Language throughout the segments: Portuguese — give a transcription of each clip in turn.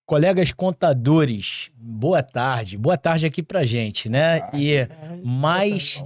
Colegas contadores, boa tarde. Boa tarde aqui pra gente, né? E mais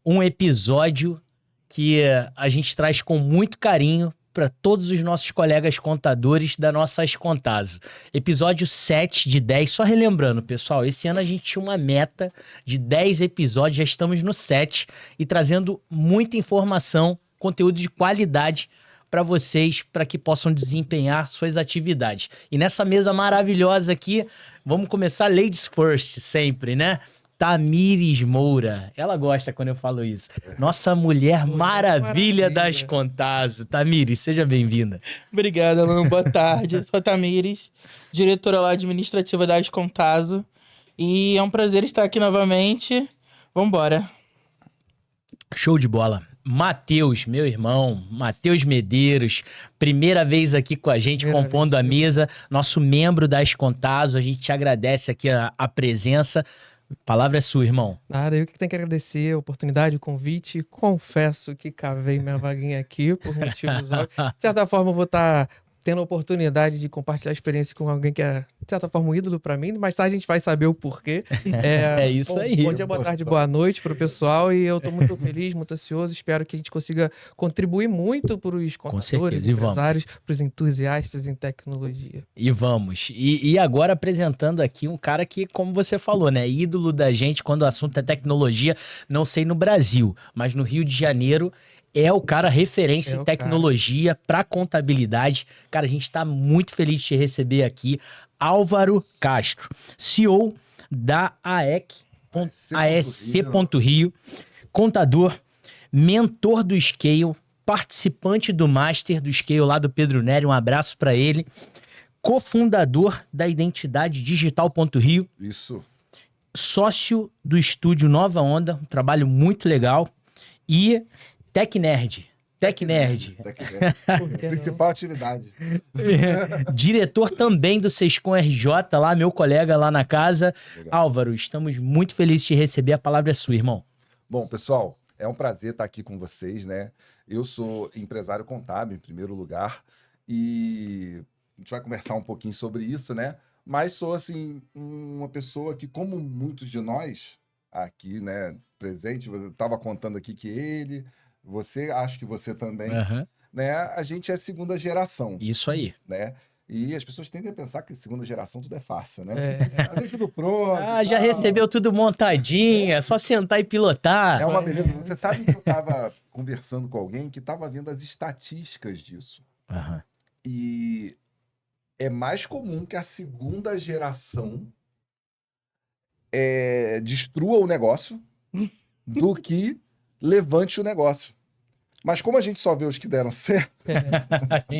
um episódio que a gente traz com muito carinho para todos os nossos colegas contadores da nossa Ascontazo. Episódio 7 de 10. Só relembrando, pessoal, esse ano a gente tinha uma meta de 10 episódios, já estamos no 7 e trazendo muita informação, conteúdo de qualidade para vocês, para que possam desempenhar suas atividades. E nessa mesa maravilhosa aqui, vamos começar Ladies First, sempre, né? Tamires Moura. Ela gosta quando eu falo isso. Nossa mulher maravilha da Ascontazo. Tamires, seja bem-vinda. Obrigado, Alan. Boa tarde. Eu sou a Tamires, diretora lá administrativa da Ascontazo. E é um prazer estar aqui novamente. Vambora. Show de bola. Matheus, meu irmão, Matheus Medeiros, primeira vez aqui com a gente, compondo a mesa, nosso membro da Ascontazo. A gente te agradece aqui a presença. A palavra é sua, irmão. Nada, eu que tenho que agradecer a oportunidade, o convite. Confesso que cavei minha vaguinha aqui por motivos óbvios. De certa forma, eu vou estar tendo a oportunidade de compartilhar a experiência com alguém que é, de certa forma, um ídolo para mim. Mais tarde a gente vai saber o porquê. É isso aí. Bom dia, boa tarde, boa noite para o pessoal. E eu estou muito feliz, muito ansioso. Espero que a gente consiga contribuir muito para os contadores, empresários, para os entusiastas em tecnologia. E vamos. E agora apresentando aqui um cara que, como você falou, né? Ídolo da gente quando o assunto é tecnologia. Não sei no Brasil, mas no Rio de Janeiro é o cara referência em tecnologia para contabilidade. Cara, a gente está muito feliz de te receber aqui. Álvaro Castro, CEO da AEC.Rio, contador, mentor do Scale, participante do Master do Scale lá do Pedro Nery, um abraço para ele, cofundador da Identidade Digital.Rio. Isso. Sócio do estúdio Nova Onda, um trabalho muito legal. E TecNerd. Principal atividade. Diretor também do Sescom RJ, lá, meu colega lá na casa. Legal. Álvaro, estamos muito felizes de te receber. A palavra é sua, irmão. Bom, pessoal, é um prazer estar aqui com vocês, né? Eu sou empresário contábil, em primeiro lugar, e a gente vai conversar um pouquinho sobre isso, né? Mas sou, assim, uma pessoa que, como muitos de nós aqui, né, presente, eu estava contando aqui que você, acho que você também, né? A gente é segunda geração. Isso aí. Né? E as pessoas tendem a pensar que segunda geração tudo é fácil, né? Tem tudo pronto. Já recebeu tudo montadinho, é só sentar e pilotar. É uma beleza. Você sabe que eu estava conversando com alguém que estava vendo as estatísticas disso. E é mais comum que a segunda geração destrua o negócio do que levante o negócio. Mas como a gente só vê os que deram certo...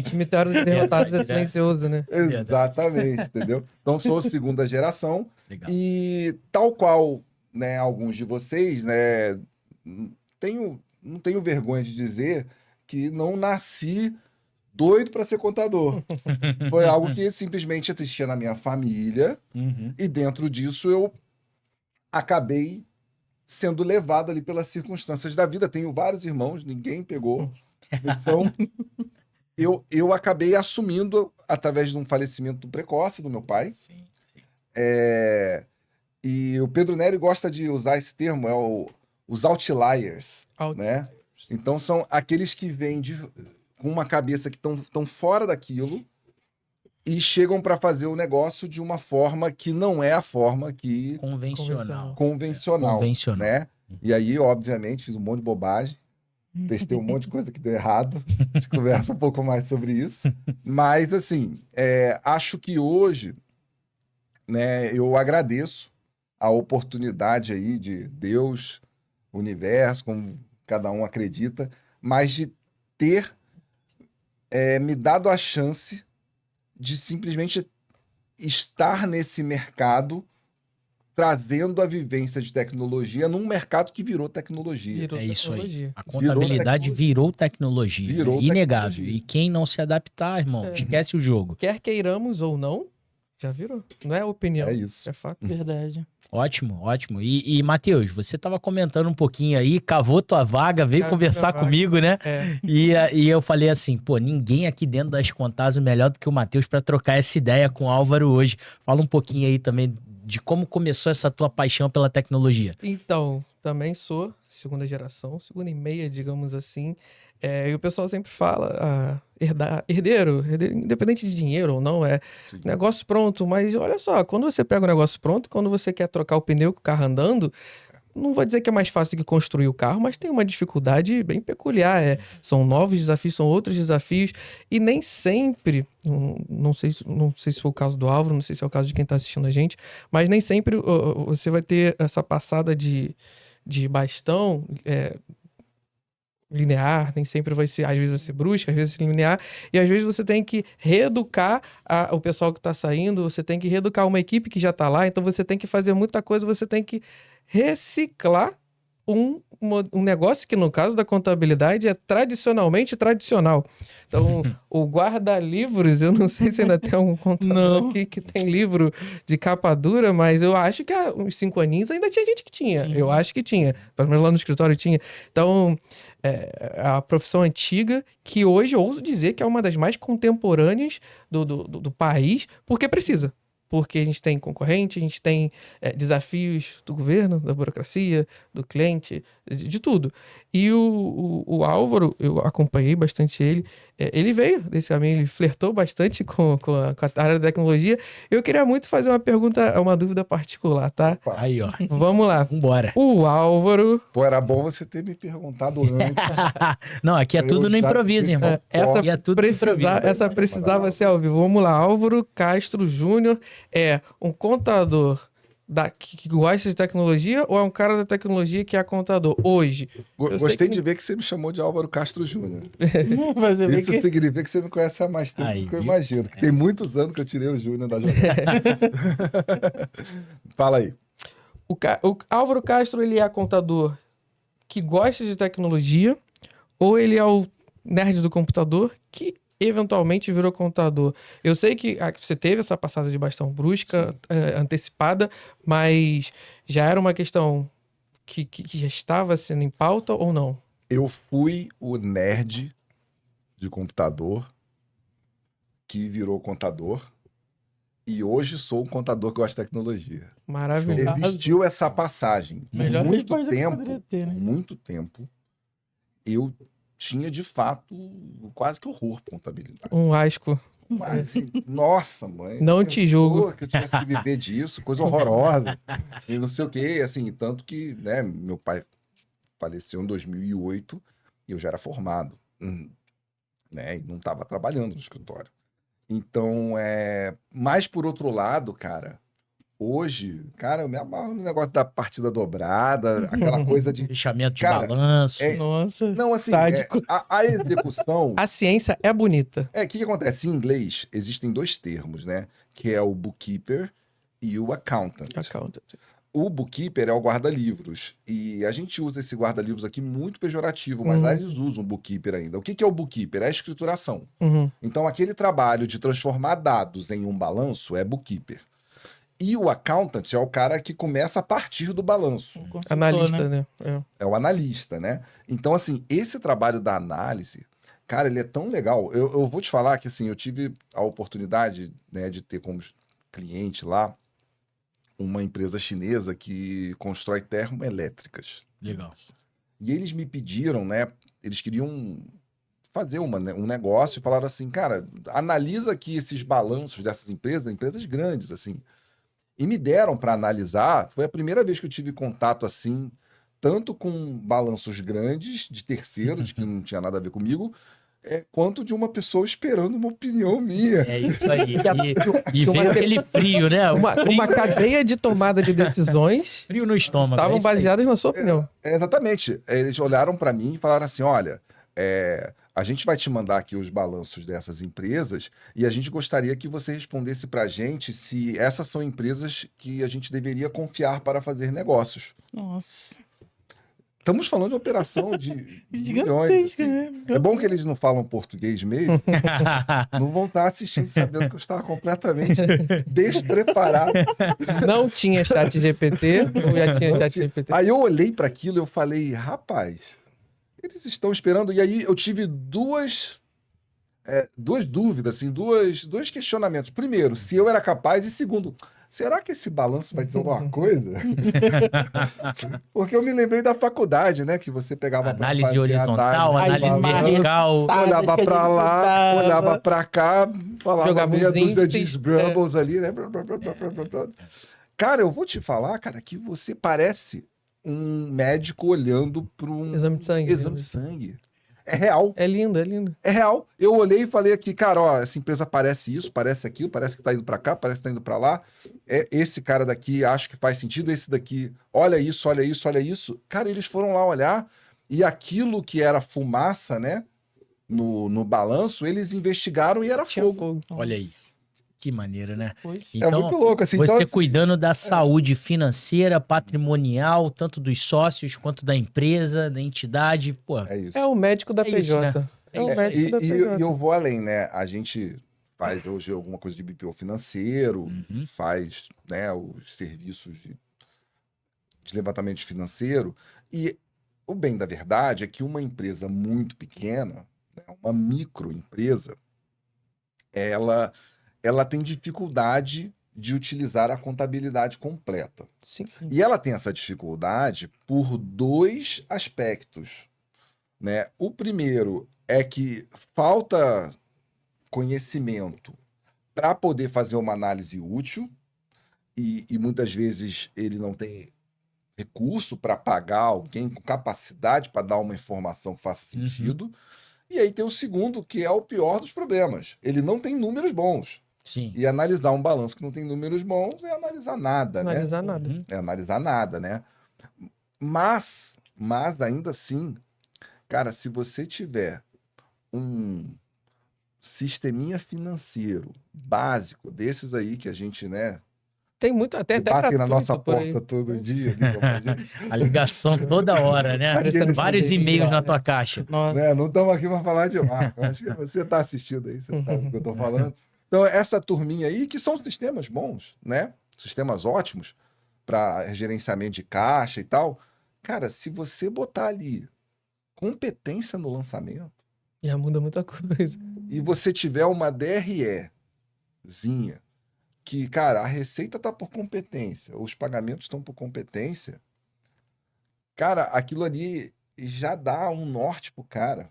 Cemitério de derrotados é silencioso, né? Exatamente, entendeu? Então, sou segunda geração. Legal. E tal qual, né, alguns de vocês, né, não tenho vergonha de dizer que não nasci doido para ser contador. Foi algo que simplesmente existia na minha família. E dentro disso eu acabei sendo levado ali pelas circunstâncias da vida. Tenho vários irmãos, ninguém pegou. Então, eu acabei assumindo através de um falecimento precoce do meu pai. Sim. E o Pedro Nery gosta de usar esse termo, os outliers, né? Então, são aqueles que vêm com uma cabeça que estão fora daquilo e chegam para fazer o negócio de uma forma que não é a forma que... Convencional. Né? E aí, obviamente, fiz um monte de bobagem. Testei um monte de coisa que deu errado. A gente conversa um pouco mais sobre isso. Mas, assim, acho que hoje, né, eu agradeço a oportunidade aí de Deus, universo, como cada um acredita, mas de ter me dado a chance de simplesmente estar nesse mercado trazendo a vivência de tecnologia num mercado que virou tecnologia. Isso aí. A contabilidade virou tecnologia. Inegável. E quem não se adaptar, irmão, esquece o jogo. Quer queiramos ou não, Já virou. Não é opinião. É isso. É fato. Verdade. Ótimo, ótimo. E Matheus, você estava comentando um pouquinho aí, cavou tua vaga, veio Cavou conversar minha vaga. comigo, né? É. E eu falei assim, pô, ninguém aqui dentro das Contaso melhor do que o Matheus para trocar essa ideia com o Álvaro hoje. Fala um pouquinho aí também de como começou essa tua paixão pela tecnologia. Então, também sou segunda geração, segunda e meia, digamos assim. E o pessoal sempre fala, herdeiro, independente de dinheiro ou não, Sim. negócio pronto. Mas olha só, quando você pega o negócio pronto, quando você quer trocar o pneu com o carro andando, não vou dizer que é mais fácil do que construir o carro, mas tem uma dificuldade bem peculiar. São novos desafios, são outros desafios, e nem sempre, não sei se foi o caso do Álvaro, não sei se é o caso de quem está assistindo a gente, mas nem sempre você vai ter essa passada de bastão linear, nem sempre vai ser, às vezes vai ser brusca, às vezes linear, e às vezes você tem que reeducar o pessoal que está saindo, você tem que reeducar uma equipe que já está lá, então você tem que fazer muita coisa, você tem que reciclar um negócio que, no caso da contabilidade, é tradicionalmente tradicional. Então, o guarda-livros, eu não sei se ainda tem algum contador aqui que tem livro de capa dura, mas eu acho que há uns 5 aninhos ainda tinha gente que tinha. Eu acho que tinha. Pelo menos lá no escritório tinha. Então, a profissão antiga, que hoje eu ouso dizer que é uma das mais contemporâneas do país, porque precisa. Porque a gente tem concorrente, a gente tem desafios do governo, da burocracia, do cliente, de tudo. E o Álvaro, eu acompanhei bastante ele, ele veio desse caminho, ele flertou bastante com a área da tecnologia. Eu queria muito fazer uma pergunta, uma dúvida particular, tá? Aí, ó. Vamos lá. Vambora. O Álvaro... Pô, era bom você ter me perguntado antes. Não, aqui é Eu tudo no já improviso, fiquei irmão. só- Aqui é tudo no improviso. Essa precisava ser ao vivo. Vamos lá, Álvaro Castro Júnior é um contador que gosta de tecnologia ou é um cara da tecnologia que é contador hoje? Gostei de ver que você me chamou de Álvaro Castro Júnior. Você vê Isso que... significa que você me conhece há mais tempo Aí, do que eu viu? imagino. Que tem muitos anos que eu tirei o Júnior da jogada. Fala aí. O Álvaro Castro, ele é contador que gosta de tecnologia ou ele é o nerd do computador que eventualmente virou contador? Eu sei que você teve essa passada de bastão brusca, antecipada, mas já era uma questão que já estava sendo em pauta ou não? Eu fui o nerd de computador que virou contador e hoje sou um contador que gosta de tecnologia. Maravilhoso. Existiu essa passagem. Melhor Por muito resposta que tempo, poderia ter, né? por muito tempo, eu tinha de fato quase que horror por contabilidade. Um asco. Mas, assim, nossa, mãe. Não te pensou julgo. que eu tivesse que viver disso, coisa horrorosa. E não sei o quê, assim, tanto que, né, meu pai faleceu em 2008 e eu já era formado, né, e não estava trabalhando no escritório. Então, mas por outro lado, cara, hoje, cara, eu me amarro no negócio da partida dobrada, aquela coisa de... Fechamento de Cara, balanço. Nossa, Não, assim, sádico. a execução... A ciência é bonita. O que acontece? Em inglês, existem 2 termos, né? Que é o bookkeeper e o accountant. O bookkeeper é o guarda-livros. E a gente usa esse guarda-livros aqui muito pejorativo, mas lá eles usam o bookkeeper ainda. O que é o bookkeeper? É a escrituração. Então, aquele trabalho de transformar dados em um balanço é bookkeeper. E o accountant é o cara que começa a partir do balanço. Analista, né? É o analista, né? Então, assim, esse trabalho da análise, cara, ele é tão legal. Eu vou te falar que, assim, eu tive a oportunidade, né, de ter como cliente lá uma empresa chinesa que constrói termoelétricas. Legal. E eles me pediram, né? Eles queriam fazer um negócio e falaram assim, cara, analisa aqui esses balanços dessas empresas grandes, assim. E me deram para analisar. Foi a primeira vez que eu tive contato, assim, tanto com balanços grandes de terceiros, que não tinha nada a ver comigo, quanto de uma pessoa esperando uma opinião minha. É isso aí. E veio aquele frio, né? Uma cadeia de tomada de decisões Frio no estômago. estavam baseadas na sua opinião. Exatamente. Eles olharam para mim e falaram assim, olha, a gente vai te mandar aqui os balanços dessas empresas e a gente gostaria que você respondesse para a gente se essas são empresas que a gente deveria confiar para fazer negócios. Nossa. Estamos falando de operação de milhões. Gigantesca, Assim. né? É bom que eles não falam português mesmo. Não vão estar assistindo sabendo que eu estava completamente despreparado. Não tinha chat GPT, ou já tinha chat GPT? Aí eu olhei para aquilo e eu falei, rapaz, eles estão esperando. E aí eu tive duas dúvidas, assim, dois questionamentos. Primeiro, se eu era capaz, e segundo, será que esse balanço vai dizer alguma coisa? Porque eu me lembrei da faculdade, né? Que você pegava pra Análise fazer horizontal, análise análise de balanço, vertical. olhava pra lá, olhava pra cá, falava Jogava meia uns dúzia de índices, Scrubbles ali, né? Cara, eu vou te falar, cara, que você parece um médico olhando para um Exame de sangue. exame de sangue. É real. É lindo, é lindo. É real. Eu olhei e falei aqui, cara, ó, essa empresa parece isso, parece aquilo, parece que tá indo pra cá, parece que tá indo pra lá. É, esse cara daqui acho que faz sentido, esse daqui, olha isso, olha isso, olha isso. Cara, eles foram lá olhar e aquilo que era fumaça, né, no balanço, eles investigaram e era Tinha fogo. fogo. Olha aí. Que maneiro, né? Pois. É muito louco, assim. Você Então, assim, cuidando da saúde financeira, patrimonial, tanto dos sócios quanto da empresa, da entidade, pô. é isso. É o médico da É isso, PJ. né? É o É, médico da E PJ. eu vou além, né? A gente faz hoje alguma coisa de BPO financeiro, Uhum. faz, né, os serviços de levantamento financeiro. E o bem da verdade é que uma empresa muito pequena, né, uma microempresa, ela tem dificuldade de utilizar a contabilidade completa. Sim. E ela tem essa dificuldade por dois aspectos, né? O primeiro é que falta conhecimento para poder fazer uma análise útil e muitas vezes ele não tem recurso para pagar alguém com capacidade para dar uma informação que faça sentido. E aí tem o segundo, que é o pior dos problemas. Ele não tem números bons. Sim. E analisar um balanço que não tem números bons é analisar nada, né? Analisar nada. Uhum. É analisar nada, né? Mas ainda assim, cara, se você tiver um sisteminha financeiro básico, desses aí que a gente, né, Tem muito, até que batem na gratuito nossa por aí. porta todo dia, ligam pra gente. A ligação toda hora, né? Aqueles Vários que e-mails lá, na tua caixa. Nossa. né? Não estamos aqui para falar de marco. Acho que você está assistindo aí, você sabe do que eu estou falando. Então, essa turminha aí, que são sistemas bons, né? Sistemas ótimos para gerenciamento de caixa e tal. Cara, se você botar ali competência no lançamento Já muda muita coisa. e você tiver uma DREzinha que, cara, a receita tá por competência, os pagamentos estão por competência, cara, aquilo ali já dá um norte pro cara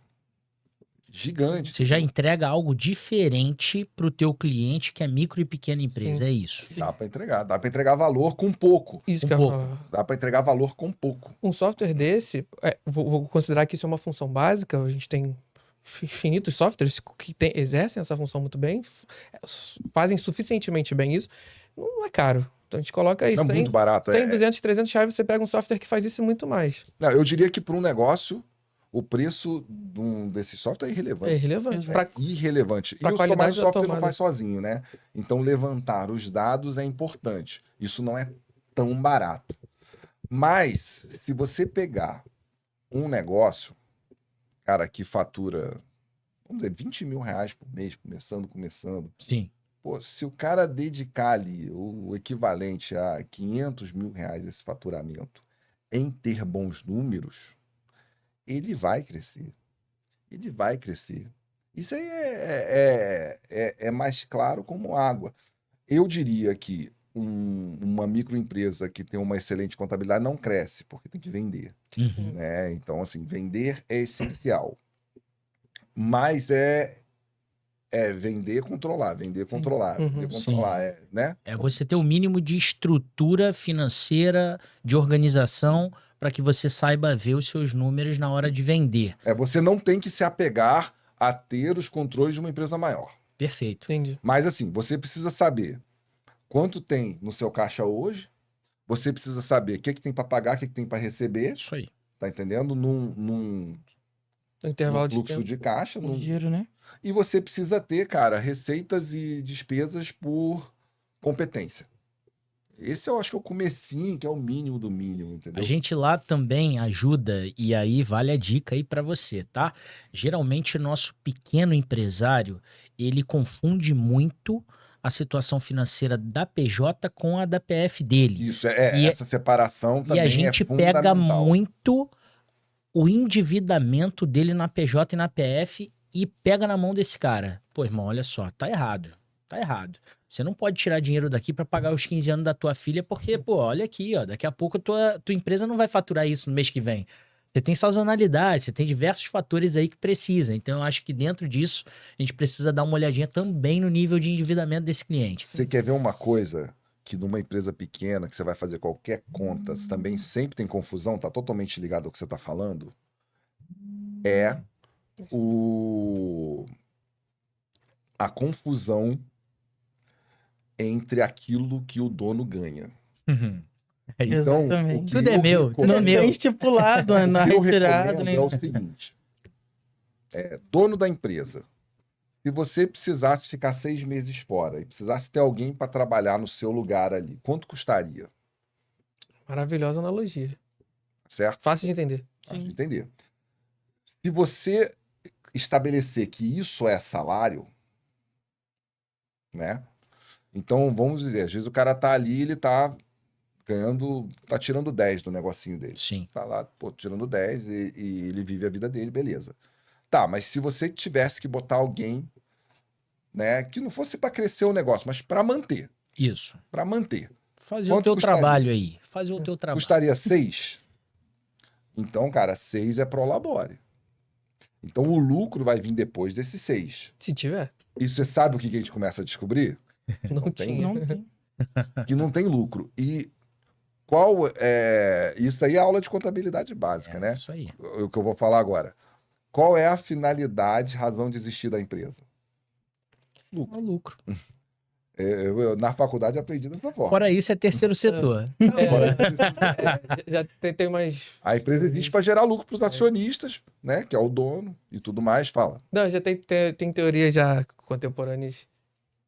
gigante. Você já entrega algo diferente pro teu cliente que é micro e pequena empresa, Sim. é isso. Dá para entregar valor com pouco. Isso Um que eu ia pouco. falar. Dá para entregar valor com pouco. Um software desse, vou considerar que isso é uma função básica, a gente tem infinitos softwares que exercem essa função muito bem, fazem suficientemente bem isso, não é caro. Então a gente coloca isso, Não é muito barato. 100, 200, 300 reais, você pega um software que faz isso e muito mais. Não, eu diria que para um negócio, o preço desse software é irrelevante. É irrelevante. Exato. Irrelevante. pra E o qualidade da software não tomada. faz sozinho, né? Então, levantar os dados é importante. Isso não é tão barato. Mas, se você pegar um negócio, cara, que fatura, vamos dizer, 20 mil reais por mês, começando. Sim. Pô, se o cara dedicar ali o equivalente a 500 mil reais esse faturamento em ter bons números, ele vai crescer. Ele vai crescer. Isso aí é mais claro como água. Eu diria que uma microempresa que tem uma excelente contabilidade não cresce, porque tem que vender, Uhum. né? Então, assim, vender é essencial. Mas é vender, controlar, vender, controlar, Uhum. vender, controlar, né? É você ter o mínimo de estrutura financeira, de organização, para que você saiba ver os seus números na hora de vender. Você não tem que se apegar a ter os controles de uma empresa maior. Perfeito. Entendi. Mas assim, você precisa saber quanto tem no seu caixa hoje, você precisa saber o que tem para pagar, o que tem para receber, Isso aí. tá entendendo? Num No intervalo de fluxo tempo. de caixa. O dinheiro, né? E você precisa ter, cara, receitas e despesas por competência. Esse eu acho que é o comecinho, que é o mínimo do mínimo, entendeu? A gente lá também ajuda, e aí vale a dica aí para você, tá? Geralmente, nosso pequeno empresário, ele confunde muito a situação financeira da PJ com a da PF dele. Isso, E, essa separação e também a gente é pega fundamental. muito o endividamento dele na PJ e na PF e pega na mão desse cara. Pô, irmão, olha só, tá errado. Tá errado. Você não pode tirar dinheiro daqui pra pagar os 15 anos da tua filha, porque, pô, olha aqui, ó, daqui a pouco tua empresa não vai faturar isso no mês que vem. Você tem sazonalidade, você tem diversos fatores aí que precisa. Então, eu acho que dentro disso, a gente precisa dar uma olhadinha também no nível de endividamento desse cliente. Você quer ver uma coisa que numa empresa pequena, que você vai fazer qualquer conta, também sempre tem confusão, tá totalmente ligado ao que você tá falando? É a confusão entre aquilo que o dono ganha. Então, Exatamente. o que Tudo é eu meu, recomendo- tudo é Não meu. tem estipulado o na que eu retirada, recomendo nem é o seguinte: dono da empresa, se você precisasse ficar 6 meses fora e precisasse ter alguém para trabalhar no seu lugar ali, quanto custaria? Maravilhosa analogia. Certo? Fácil de entender. Fácil de entender. Se você estabelecer que isso é salário, né? Então, vamos dizer, às vezes o cara tá ali, ele tá ganhando, tá tirando 10 do negocinho dele. Sim. Tá lá, pô, tirando 10 e ele vive a vida dele, beleza. Tá, mas se você tivesse que botar alguém, né, que não fosse para crescer o negócio, mas para manter, Isso. para manter. Fazer o Quanto teu custaria? trabalho aí. Fazer o teu trabalho. Custaria 6? Então, cara, 6 é pro labore. Então, o lucro vai vir depois desses 6. Se tiver. E você sabe o que a gente começa a descobrir? Não tem. tinha. não tem. Que não tem lucro. E qual é... Isso aí é aula de contabilidade básica, né? Isso aí. O que eu vou falar agora. Qual é a finalidade, razão de existir da empresa? É o lucro. Eu, na faculdade, aprendi dessa forma. Fora isso, é terceiro setor. Já tem mais. A empresa existe para gerar lucro para os acionistas, né? Que é o dono e tudo mais. Fala. Não, já tem teorias já contemporâneas.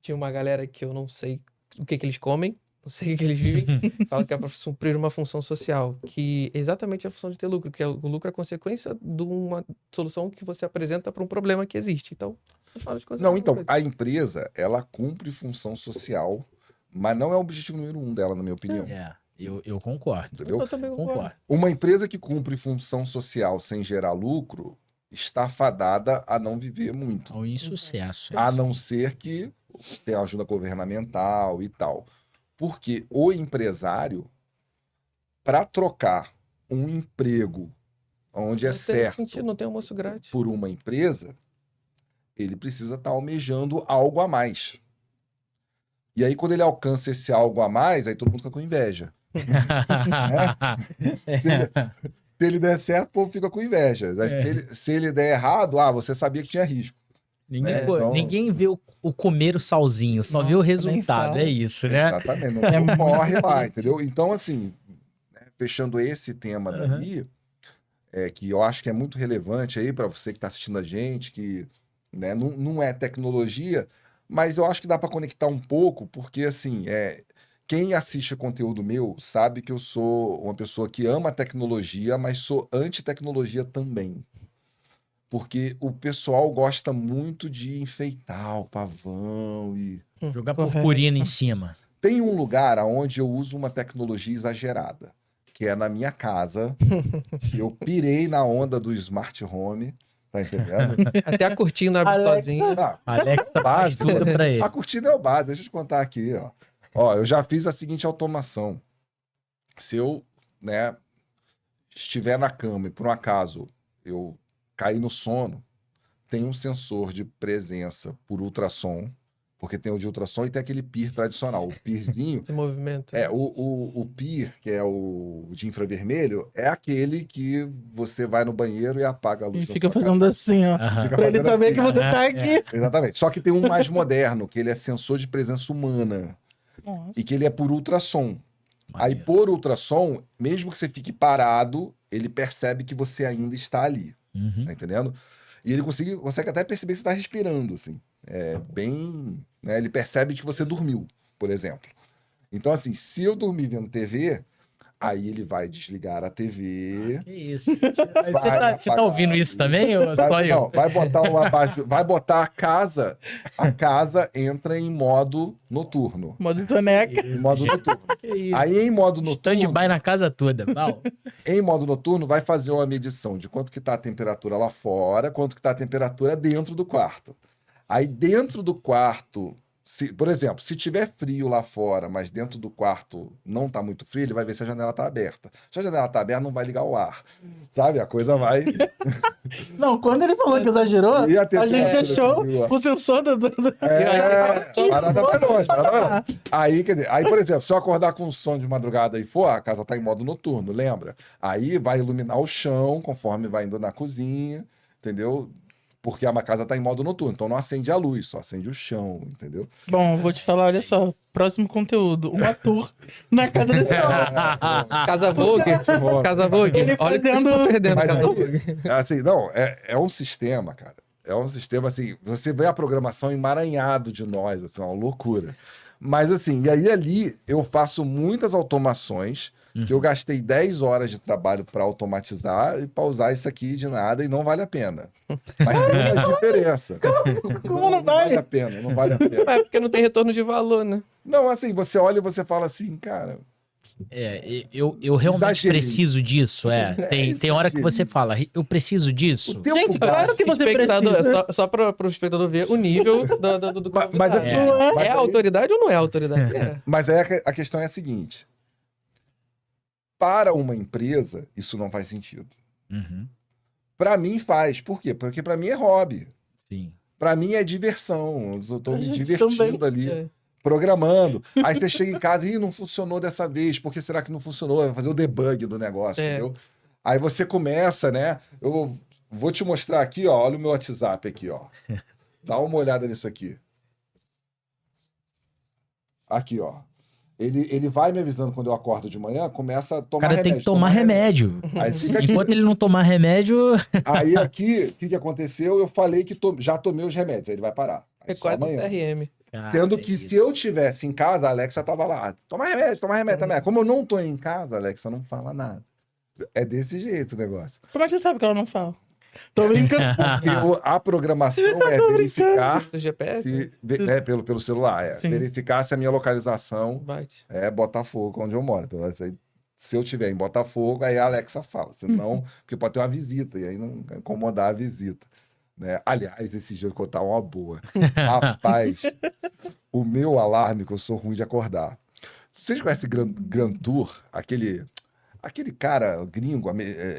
Tinha uma galera que eu não sei o que eles comem, não sei o que eles vivem. Fala que é para suprir uma função social, que é exatamente a função de ter lucro, que o lucro é a consequência de uma solução que você apresenta para um problema que existe. Então, no final das contas, Não, é então, uma coisa. a empresa, ela cumpre função social, mas não é o objetivo número 1 dela, na minha opinião. É, eu concordo. Entendeu? Eu também Concordo. Uma empresa que cumpre função social sem gerar lucro está fadada a não viver muito. Ao insucesso. A não ser que tenha ajuda governamental e tal. Porque o empresário, para trocar um emprego onde é Não tem certo sentido, não tem almoço grátis. por uma empresa, ele precisa estar almejando algo a mais. E aí, quando ele alcança esse algo a mais, aí todo mundo fica com inveja. Se ele der certo, o povo fica com inveja. Aí, se ele der errado, você sabia que tinha risco. Ninguém vê o comer o salzinho, só vê o Nossa, nem resultado. fala. É isso, né? Exatamente, não, É não morre muito lá, entendeu? Então, assim, né, fechando esse tema daí, que eu acho que é muito relevante aí para você que está assistindo a gente, que né, não é tecnologia, mas eu acho que dá para conectar um pouco, porque assim, quem assiste conteúdo meu sabe que eu sou uma pessoa que ama a tecnologia, mas sou anti-tecnologia também. Porque o pessoal gosta muito de enfeitar o pavão e... Jogar Correto. purpurina em cima. Tem um lugar onde eu uso uma tecnologia exagerada, que é na minha casa, que eu pirei na onda do smart home, tá entendendo? Até a cortina abre Alexa. sozinha. Ah, Alex faz básico. tudo pra ele. A cortina é o básico, deixa eu te contar aqui, ó. Ó, eu já fiz a seguinte automação. Se eu, né, estiver na cama e por um acaso eu cair no sono, tem um sensor de presença por ultrassom, porque tem o de ultrassom e tem aquele PIR tradicional. O PIRzinho, De movimento. o PIR, que é o de infravermelho, é aquele que você vai no banheiro e apaga a luz E da fica sua fazendo assim, ó. Aham. Fica Pra ele fazendo saber assim. que você tá É. aqui. Exatamente. Só que tem um mais moderno, que ele é sensor de presença humana Nossa. e que ele é por ultrassom. Aí, Maneiro. por ultrassom, mesmo que você fique parado, ele percebe que você ainda está ali. Uhum. Tá entendendo? E ele consegue até perceber que você está respirando, assim. É bem... né, ele percebe que você dormiu, por exemplo. Então, assim, se eu dormir vendo TV, aí ele vai desligar a TV. Que isso. Você tá ouvindo isso também, ou só eu? Não, vai botar vai botar a casa entra em modo noturno. Modo soneca. Em modo noturno. Que isso. Aí em modo noturno, Stand-by na casa toda. Val. em modo noturno vai fazer uma medição de quanto que tá a temperatura lá fora, quanto que tá a temperatura dentro do quarto. Aí dentro do quarto, por exemplo, se tiver frio lá fora, mas dentro do quarto não tá muito frio, ele vai ver se a janela tá aberta. Se a janela tá aberta, não vai ligar o ar. Sabe? A coisa vai... Não, quando ele falou que exagerou, E a a gente temperatura achou subiu, ó. o sensor do... Parada vai longe, parada vai longe. Aí, quer dizer, aí, por exemplo, se eu acordar com som de madrugada e for, a casa tá em modo noturno, lembra? Aí vai iluminar o chão conforme vai indo na cozinha, entendeu? Porque a casa tá em modo noturno, então não acende a luz, só acende o chão, entendeu? Bom, vou te falar, olha só. Próximo conteúdo. Um ator na casa desse homem. Casa Vogue. Casa Vogue. Ele Olha o que vocês fazendo- estão perdendo, Mas Casa aí, Vogue. assim, não, é um sistema, cara. É um sistema, assim, você vê a programação emaranhado de nós, assim, uma loucura. Mas, assim, e aí ali eu faço muitas automações, que eu gastei 10 horas de trabalho para automatizar e para usar isso aqui de nada e não vale a pena. Mas tem uma diferença. Como não vale? Vale a pena, não vale a pena. É porque não tem retorno de valor, né? Não, assim, você olha e você fala assim, cara, Eu realmente Exagerei. preciso disso. Tem hora que você fala, eu preciso disso. o tempo Gente, gasto- claro que você Espectador, precisa. só para o espectador ver o nível do Mas- convidado. mas é- mas É aí- autoridade ou não é autoridade? É. Mas aí a questão é a seguinte: para uma empresa, isso não faz sentido. Uhum, Para mim faz. Por quê? Porque para mim é hobby. sim. Para mim é diversão. Eu tô A me gente divertindo também. ali, É. programando. Aí você chega em casa e não funcionou dessa vez. Por que será que não funcionou? Vai fazer o debug do negócio, É. entendeu? Aí você começa, né? Eu vou te mostrar aqui, ó. Olha o meu WhatsApp aqui, ó. Dá uma olhada nisso aqui. Aqui, ó. Ele vai me avisando quando eu acordo de manhã, começa a O tomar cara remédio. tem que tomar remédio. Aí fica aqui. Enquanto ele não tomar remédio, Aí aqui, o que aconteceu? Eu falei que já tomei os remédios, aí ele vai parar. Aí É só quase um amanhã. CRM. Sendo Cara, que é se isso. eu tivesse em casa, a Alexa tava lá. Toma remédio também. Como eu não tô em casa, a Alexa não fala nada. É desse jeito o negócio. Como é que você sabe que ela não fala? Tô brincando. Porque a programação é verificar Do GPS, pelo celular, Sim. verificar se a minha localização bate. é Botafogo, onde eu moro. Então, se eu tiver em Botafogo, aí a Alexa fala. Senão, porque pode ter uma visita, e aí não vai incomodar a visita. Né? Aliás, esse dia eu vou contar uma boa. Rapaz, o meu alarme, que eu sou ruim de acordar. Vocês conhecem Grand Tour? Aquele cara gringo,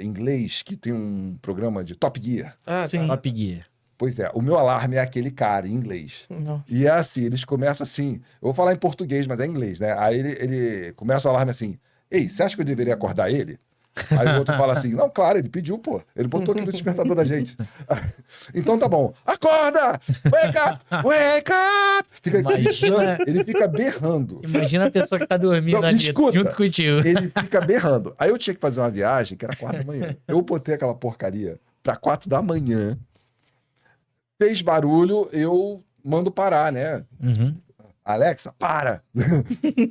inglês, que tem um programa de Top Gear. Ah, Sim. tá. Top Gear. Pois é, o meu alarme é aquele cara em inglês. Não. E é assim, eles começam assim. Eu vou falar em português, mas é em inglês, né? Aí ele começa o alarme assim: Ei, você acha que eu deveria acordar ele? Aí o outro fala assim: Não, claro, ele pediu, pô. Ele botou aqui no despertador da gente. Então tá bom. Acorda! Wake up! Wake up! Fica Imagina- ele fica berrando. Imagina a pessoa que tá dormindo Não, ali escuta. junto contigo. Ele fica berrando. Aí eu tinha que fazer uma viagem que era 4 da manhã. Eu botei aquela porcaria pra 4 da manhã. Fez barulho, eu mando parar, né? Uhum. Alexa, para!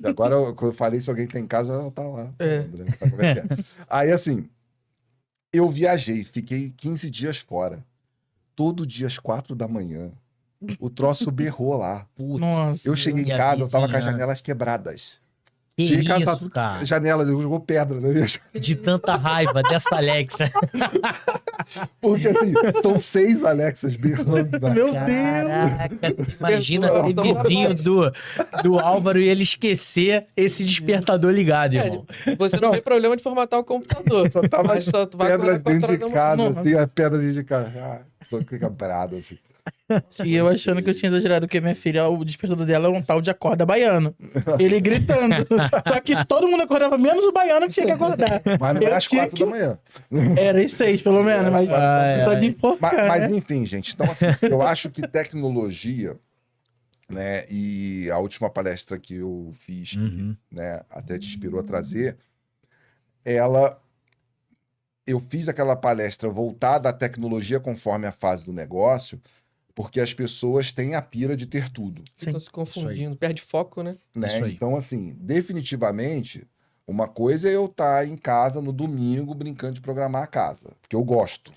Agora, quando eu falei, se alguém tem em casa, ela tá lá. É. Né? Sabe como é que é? Aí, assim, eu viajei, fiquei 15 dias fora. Todo dia às 4 da manhã, o troço berrou lá. Putz. Nossa. Eu cheguei em E a casa, eu tava com as vizinhança? janelas quebradas. Que Cheguei em casa, isso, tava tudo cara? janelas, eu jogou pedra na minha De tanta raiva dessa Alexa. Porque assim, estão 6 Alexas berrando na Meu Deus. Caraca, imagina Não, aquele não, vizinho do Álvaro e ele esquecer esse despertador ligado, É, irmão. você não tem problema de formatar o computador. Só tava Mas só tu vai pedras acordar dentro 4 de horas da manhã. casa, assim, a pedra dentro de casa. Ah, tô quebrado, assim. E eu achando que eu tinha exagerado, porque minha filha, o despertador dela é um tal de acorda baiano. Ele gritando. Só que todo mundo acordava, menos o baiano que tinha que acordar. Mas não é Eu às tinha 4 que- da manhã. Era às 6, pelo menos, mas Ai, tá ai. de enforcar, Mas né? enfim, gente. Então, assim, eu acho que tecnologia, né? E a última palestra que eu fiz, que, Uhum. né, até te inspirou a trazer, eu fiz aquela palestra voltada à tecnologia conforme a fase do negócio, Porque as pessoas têm a pira de ter tudo. Ficam se confundindo, perde foco, né? Então, assim, definitivamente, uma coisa é eu estar em casa no domingo brincando de programar a casa, porque eu gosto.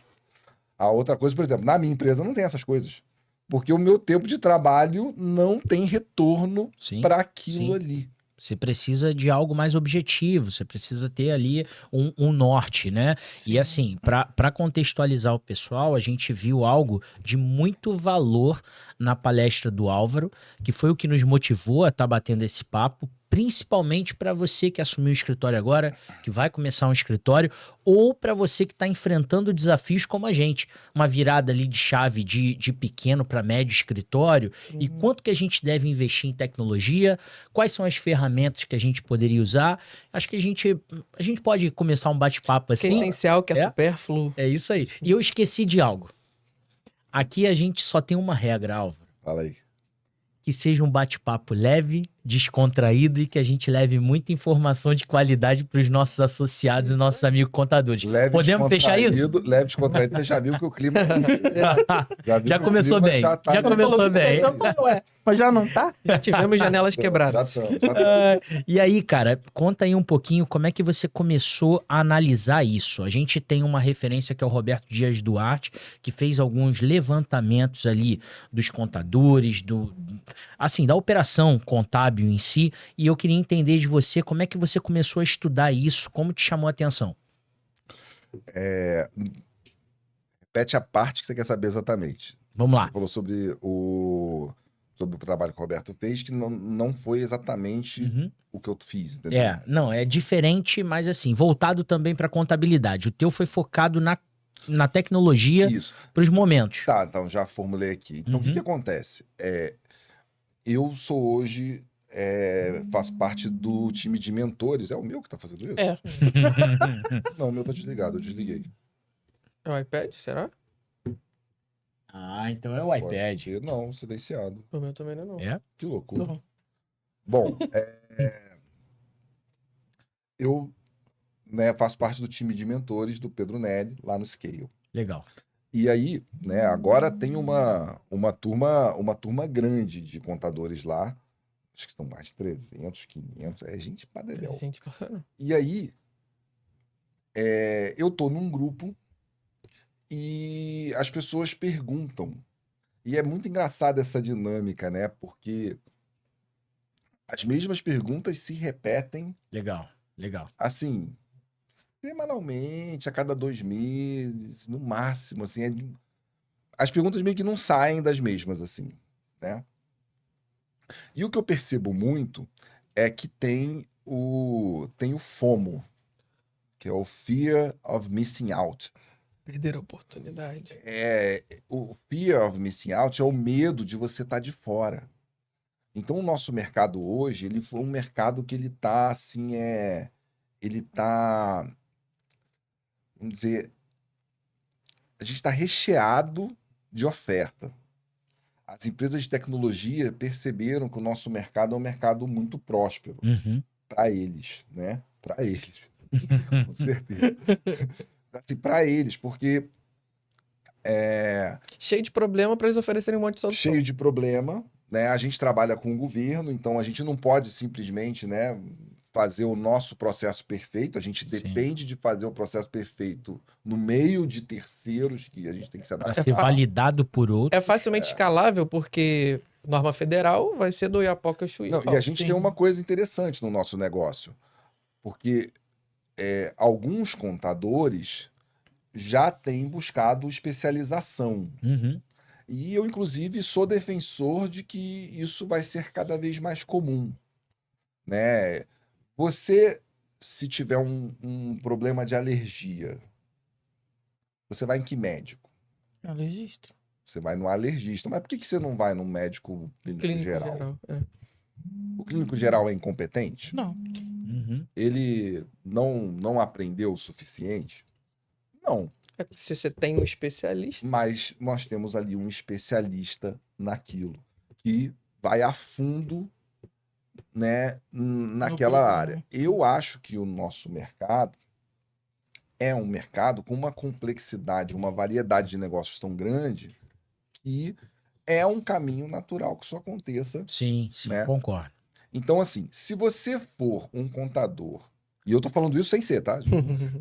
A outra coisa, por exemplo, na minha empresa não tem essas coisas. Porque o meu tempo de trabalho não tem retorno para aquilo ali. Você precisa de algo mais objetivo, você precisa ter ali um norte, né? Sim. E assim, para contextualizar o pessoal, a gente viu algo de muito valor na palestra do Álvaro, que foi o que nos motivou a estar batendo esse papo, principalmente para você que assumiu o escritório agora, que vai começar um escritório, ou para você que está enfrentando desafios como a gente. Uma virada ali de chave de pequeno para médio escritório, e quanto que a gente deve investir em tecnologia, quais são as ferramentas que a gente poderia usar. Acho que a gente pode começar um bate-papo assim. Que é essencial, que é supérfluo. É isso aí. E eu esqueci de algo. Aqui a gente só tem uma regra, Álvaro. Fala aí. Que seja um bate-papo leve, descontraído e que a gente leve muita informação de qualidade para os nossos associados e nossos amigos contadores. Podemos fechar isso? Leve, descontraído, você já viu que o clima... já começou bem. Já começou bem. Mas já não tá? Já tivemos janelas quebradas. E aí, cara, conta aí um pouquinho como é que você começou a analisar isso. A gente tem uma referência que é o Roberto Dias Duarte, que fez alguns levantamentos ali dos contadores, da operação contábil em si, e eu queria entender de você como é que você começou a estudar isso, como te chamou a atenção. Repete a parte que você quer saber exatamente. Vamos lá. Você falou sobre o trabalho que o Roberto fez, que não foi exatamente o que eu fiz. Entendeu? É diferente, mas assim, voltado também para contabilidade. O teu foi focado na tecnologia para os momentos. Tá, então já formulei aqui. Então, o que acontece? Eu sou hoje, faço parte do time de mentores. É o meu que tá fazendo isso? Não, o meu tá desligado, eu desliguei. É o iPad, será? Então é o iPad. Não, silenciado. O meu também não. Que loucura. Não. Bom, eu faço parte do time de mentores do Pedro Nelly, lá no Scale. Legal. E aí, agora tem uma turma grande de contadores lá. Acho que são mais de 300, 500. É gente pra dedéu. E aí, eu tô num grupo e as pessoas perguntam. E é muito engraçada essa dinâmica, né? Porque as mesmas perguntas se repetem. Legal. Assim, semanalmente, a cada 2 meses, no máximo, assim. As perguntas meio que não saem das mesmas, assim, né? E o que eu percebo muito é que tem o FOMO, que é o Fear of Missing Out. Perder a oportunidade. O Fear of Missing Out é o medo de você estar de fora. Então, o nosso mercado hoje, ele foi um mercado que ele tá, assim, ele tá, vamos dizer, a gente está recheado de oferta. As empresas de tecnologia perceberam que o nosso mercado é um mercado muito próspero para eles, né? Para eles, com certeza. Assim, para eles, porque cheio de problema para eles oferecerem um monte de solução. Cheio de problema, né? A gente trabalha com o governo, então a gente não pode simplesmente, né, fazer o nosso processo perfeito. A gente depende de fazer o processo perfeito no meio de terceiros que a gente tem que se adaptar. Para ser validado por outro. É facilmente escalável, porque norma federal vai ser do Iapoca Chuí. E a gente tem uma coisa interessante no nosso negócio, porque alguns contadores já têm buscado especialização. E eu, inclusive, sou defensor de que isso vai ser cada vez mais comum, né? Você, se tiver um problema de alergia, você vai em que médico? Alergista. Você vai no alergista. Mas por que você não vai no médico clínico geral? O clínico geral é incompetente? Não. Ele não aprendeu o suficiente? Não. Se você tem um especialista. Mas nós temos ali um especialista naquilo, que vai a fundo, né, naquela área. Eu acho que o nosso mercado é um mercado com uma complexidade, uma variedade de negócios tão grande que é um caminho natural que isso aconteça. Sim, né? concordo. Então, assim, se você for um contador, e eu tô falando isso sem ser, tá?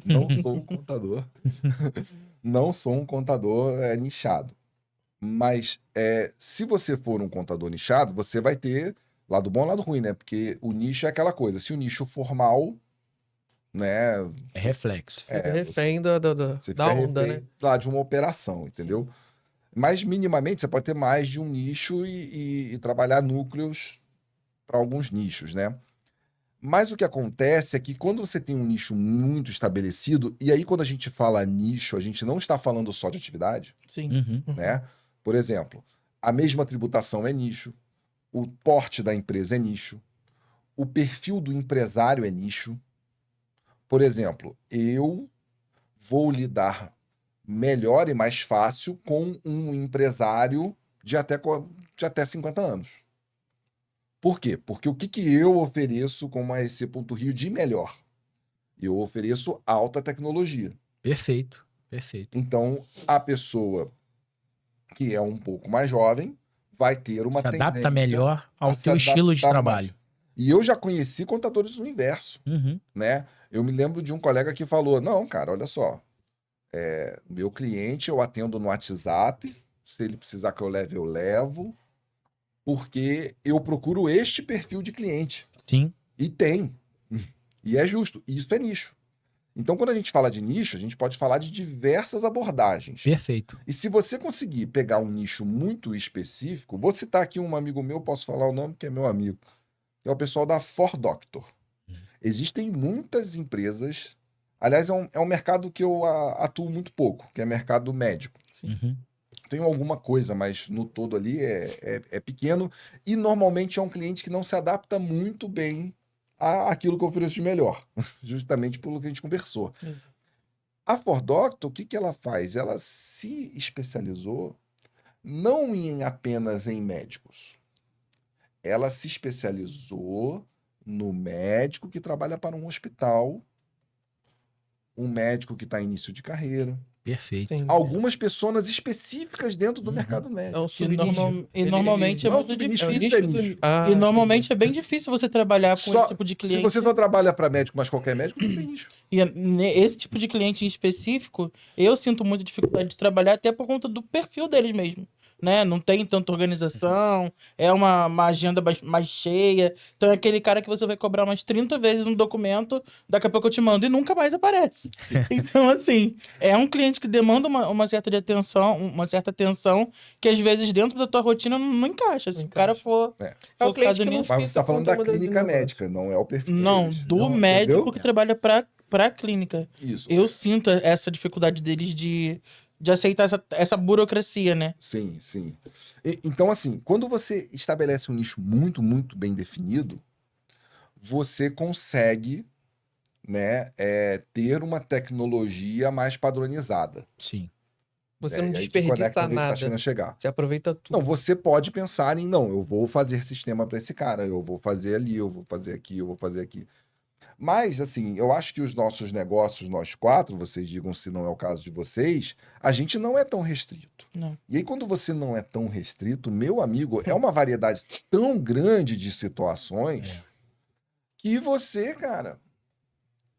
Não sou um contador. Não sou um contador nichado. Mas se você for um contador nichado, você vai ter lado bom e lado ruim, né? Porque o nicho é aquela coisa. Se o nicho for mal, né? É reflexo. Fica refém Você da fica onda, refém né? lá de uma operação, entendeu? Mas minimamente você pode ter mais de um nicho e trabalhar núcleos para alguns nichos, né? Mas o que acontece é que quando você tem um nicho muito estabelecido, e aí quando a gente fala nicho, a gente não está falando só de atividade, Sim. Uhum. né? Por exemplo, a mesma tributação é nicho, o porte da empresa é nicho, o perfil do empresário é nicho. Por exemplo, eu vou lidar melhor e mais fácil com um empresário de até 50 anos. Por quê? Porque o que eu ofereço como a EC.Rio de melhor? Eu ofereço alta tecnologia. Perfeito, perfeito. Então, a pessoa que é um pouco mais jovem vai ter uma Se adapta tendência melhor ao a se teu estilo de adaptar trabalho. mais. E eu já conheci contadores do inverso, Uhum. né? Eu me lembro de um colega que falou, não, cara, olha só, meu cliente eu atendo no WhatsApp, se ele precisar que eu leve, eu levo, porque eu procuro este perfil de cliente. Sim, E tem. E é justo. E isso é nicho. Então, quando a gente fala de nicho, a gente pode falar de diversas abordagens. perfeito. E se você conseguir pegar um nicho muito específico, vou citar aqui um amigo meu, posso falar o nome, que é meu amigo, que é o pessoal da For Doctor. Existem muitas empresas. Aliás, é um mercado que eu atuo muito pouco, que é mercado médico. Uhum. Tenho alguma coisa, mas no todo ali é pequeno. E normalmente é um cliente que não se adapta muito bem àquilo que eu ofereço de melhor, justamente pelo que a gente conversou. A For Doctor, o que ela faz? Ela se especializou não apenas em médicos. Ela se especializou no médico que trabalha para um hospital, um médico que está em início de carreira, Perfeito. Sim. algumas pessoas específicas dentro do mercado É médico. um subnicho. E normalmente é Não, muito subnicho, É o difícil. nicho nicho é do... nicho. Ah, E normalmente é bem difícil você trabalhar com esse tipo de Se cliente. você só trabalha para médico, mas qualquer médico, não tem nicho. E esse tipo de cliente em específico, eu sinto muita dificuldade de trabalhar até por conta do perfil deles mesmo. Né? Não tem tanta organização, é uma agenda mais cheia. Então é aquele cara que você vai cobrar umas 30 vezes um documento, daqui a pouco eu te mando e nunca mais aparece. Então, assim, é um cliente que demanda uma certa atenção, que às vezes dentro da tua rotina não encaixa. Se Não o cara encaixa. for É o cliente focado que não nisso. Mas você está fita com o falando da teu modelo de clínica negócio. médica, não é o perfil Não, deles. do Não, médico entendeu? que trabalha pra clínica. Isso. Eu sinto essa dificuldade deles de aceitar essa burocracia, né? Sim, sim. Então, assim, quando você estabelece um nicho muito, muito bem definido, você consegue, né, ter uma tecnologia mais padronizada. Sim. Você não E aí que conecta desperdiça onde a gente está nada. chegando a chegar. Você aproveita tudo. Não, você pode pensar em, não, eu vou fazer sistema para esse cara, eu vou fazer ali, eu vou fazer aqui, eu vou fazer aqui. Mas, assim, eu acho que os nossos negócios, nós quatro, vocês digam se não é o caso de vocês, a gente não é tão restrito. Não. E aí, quando você não é tão restrito, meu amigo, é uma variedade tão grande de situações que você, cara,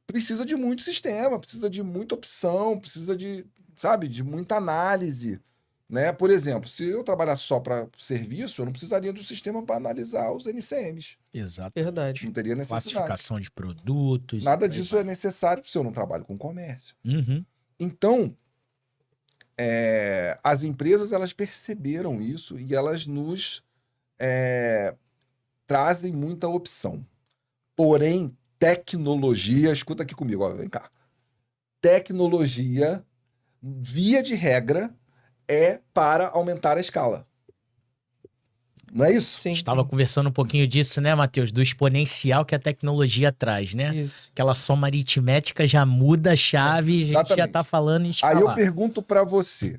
precisa de muito sistema, precisa de muita opção, precisa de, sabe, de muita análise. Né? Por exemplo, se eu trabalhasse só para serviço, eu não precisaria de um sistema para analisar os NCMs. Exato. Verdade. Não teria necessidade. Classificação de produtos. Nada e por aí disso é vai. necessário se eu não trabalho com comércio. Uhum. Então, as empresas elas perceberam isso e elas nos trazem muita opção. Porém, tecnologia, escuta aqui comigo, ó, vem cá. Tecnologia, via de regra, é para aumentar a escala. Não é isso? Sim. Estava conversando um pouquinho disso, né, Matheus? Do exponencial que a tecnologia traz, né? Isso. Aquela soma aritmética já muda a chave, a gente já Exatamente. tá falando em escalar. Aí eu pergunto para você,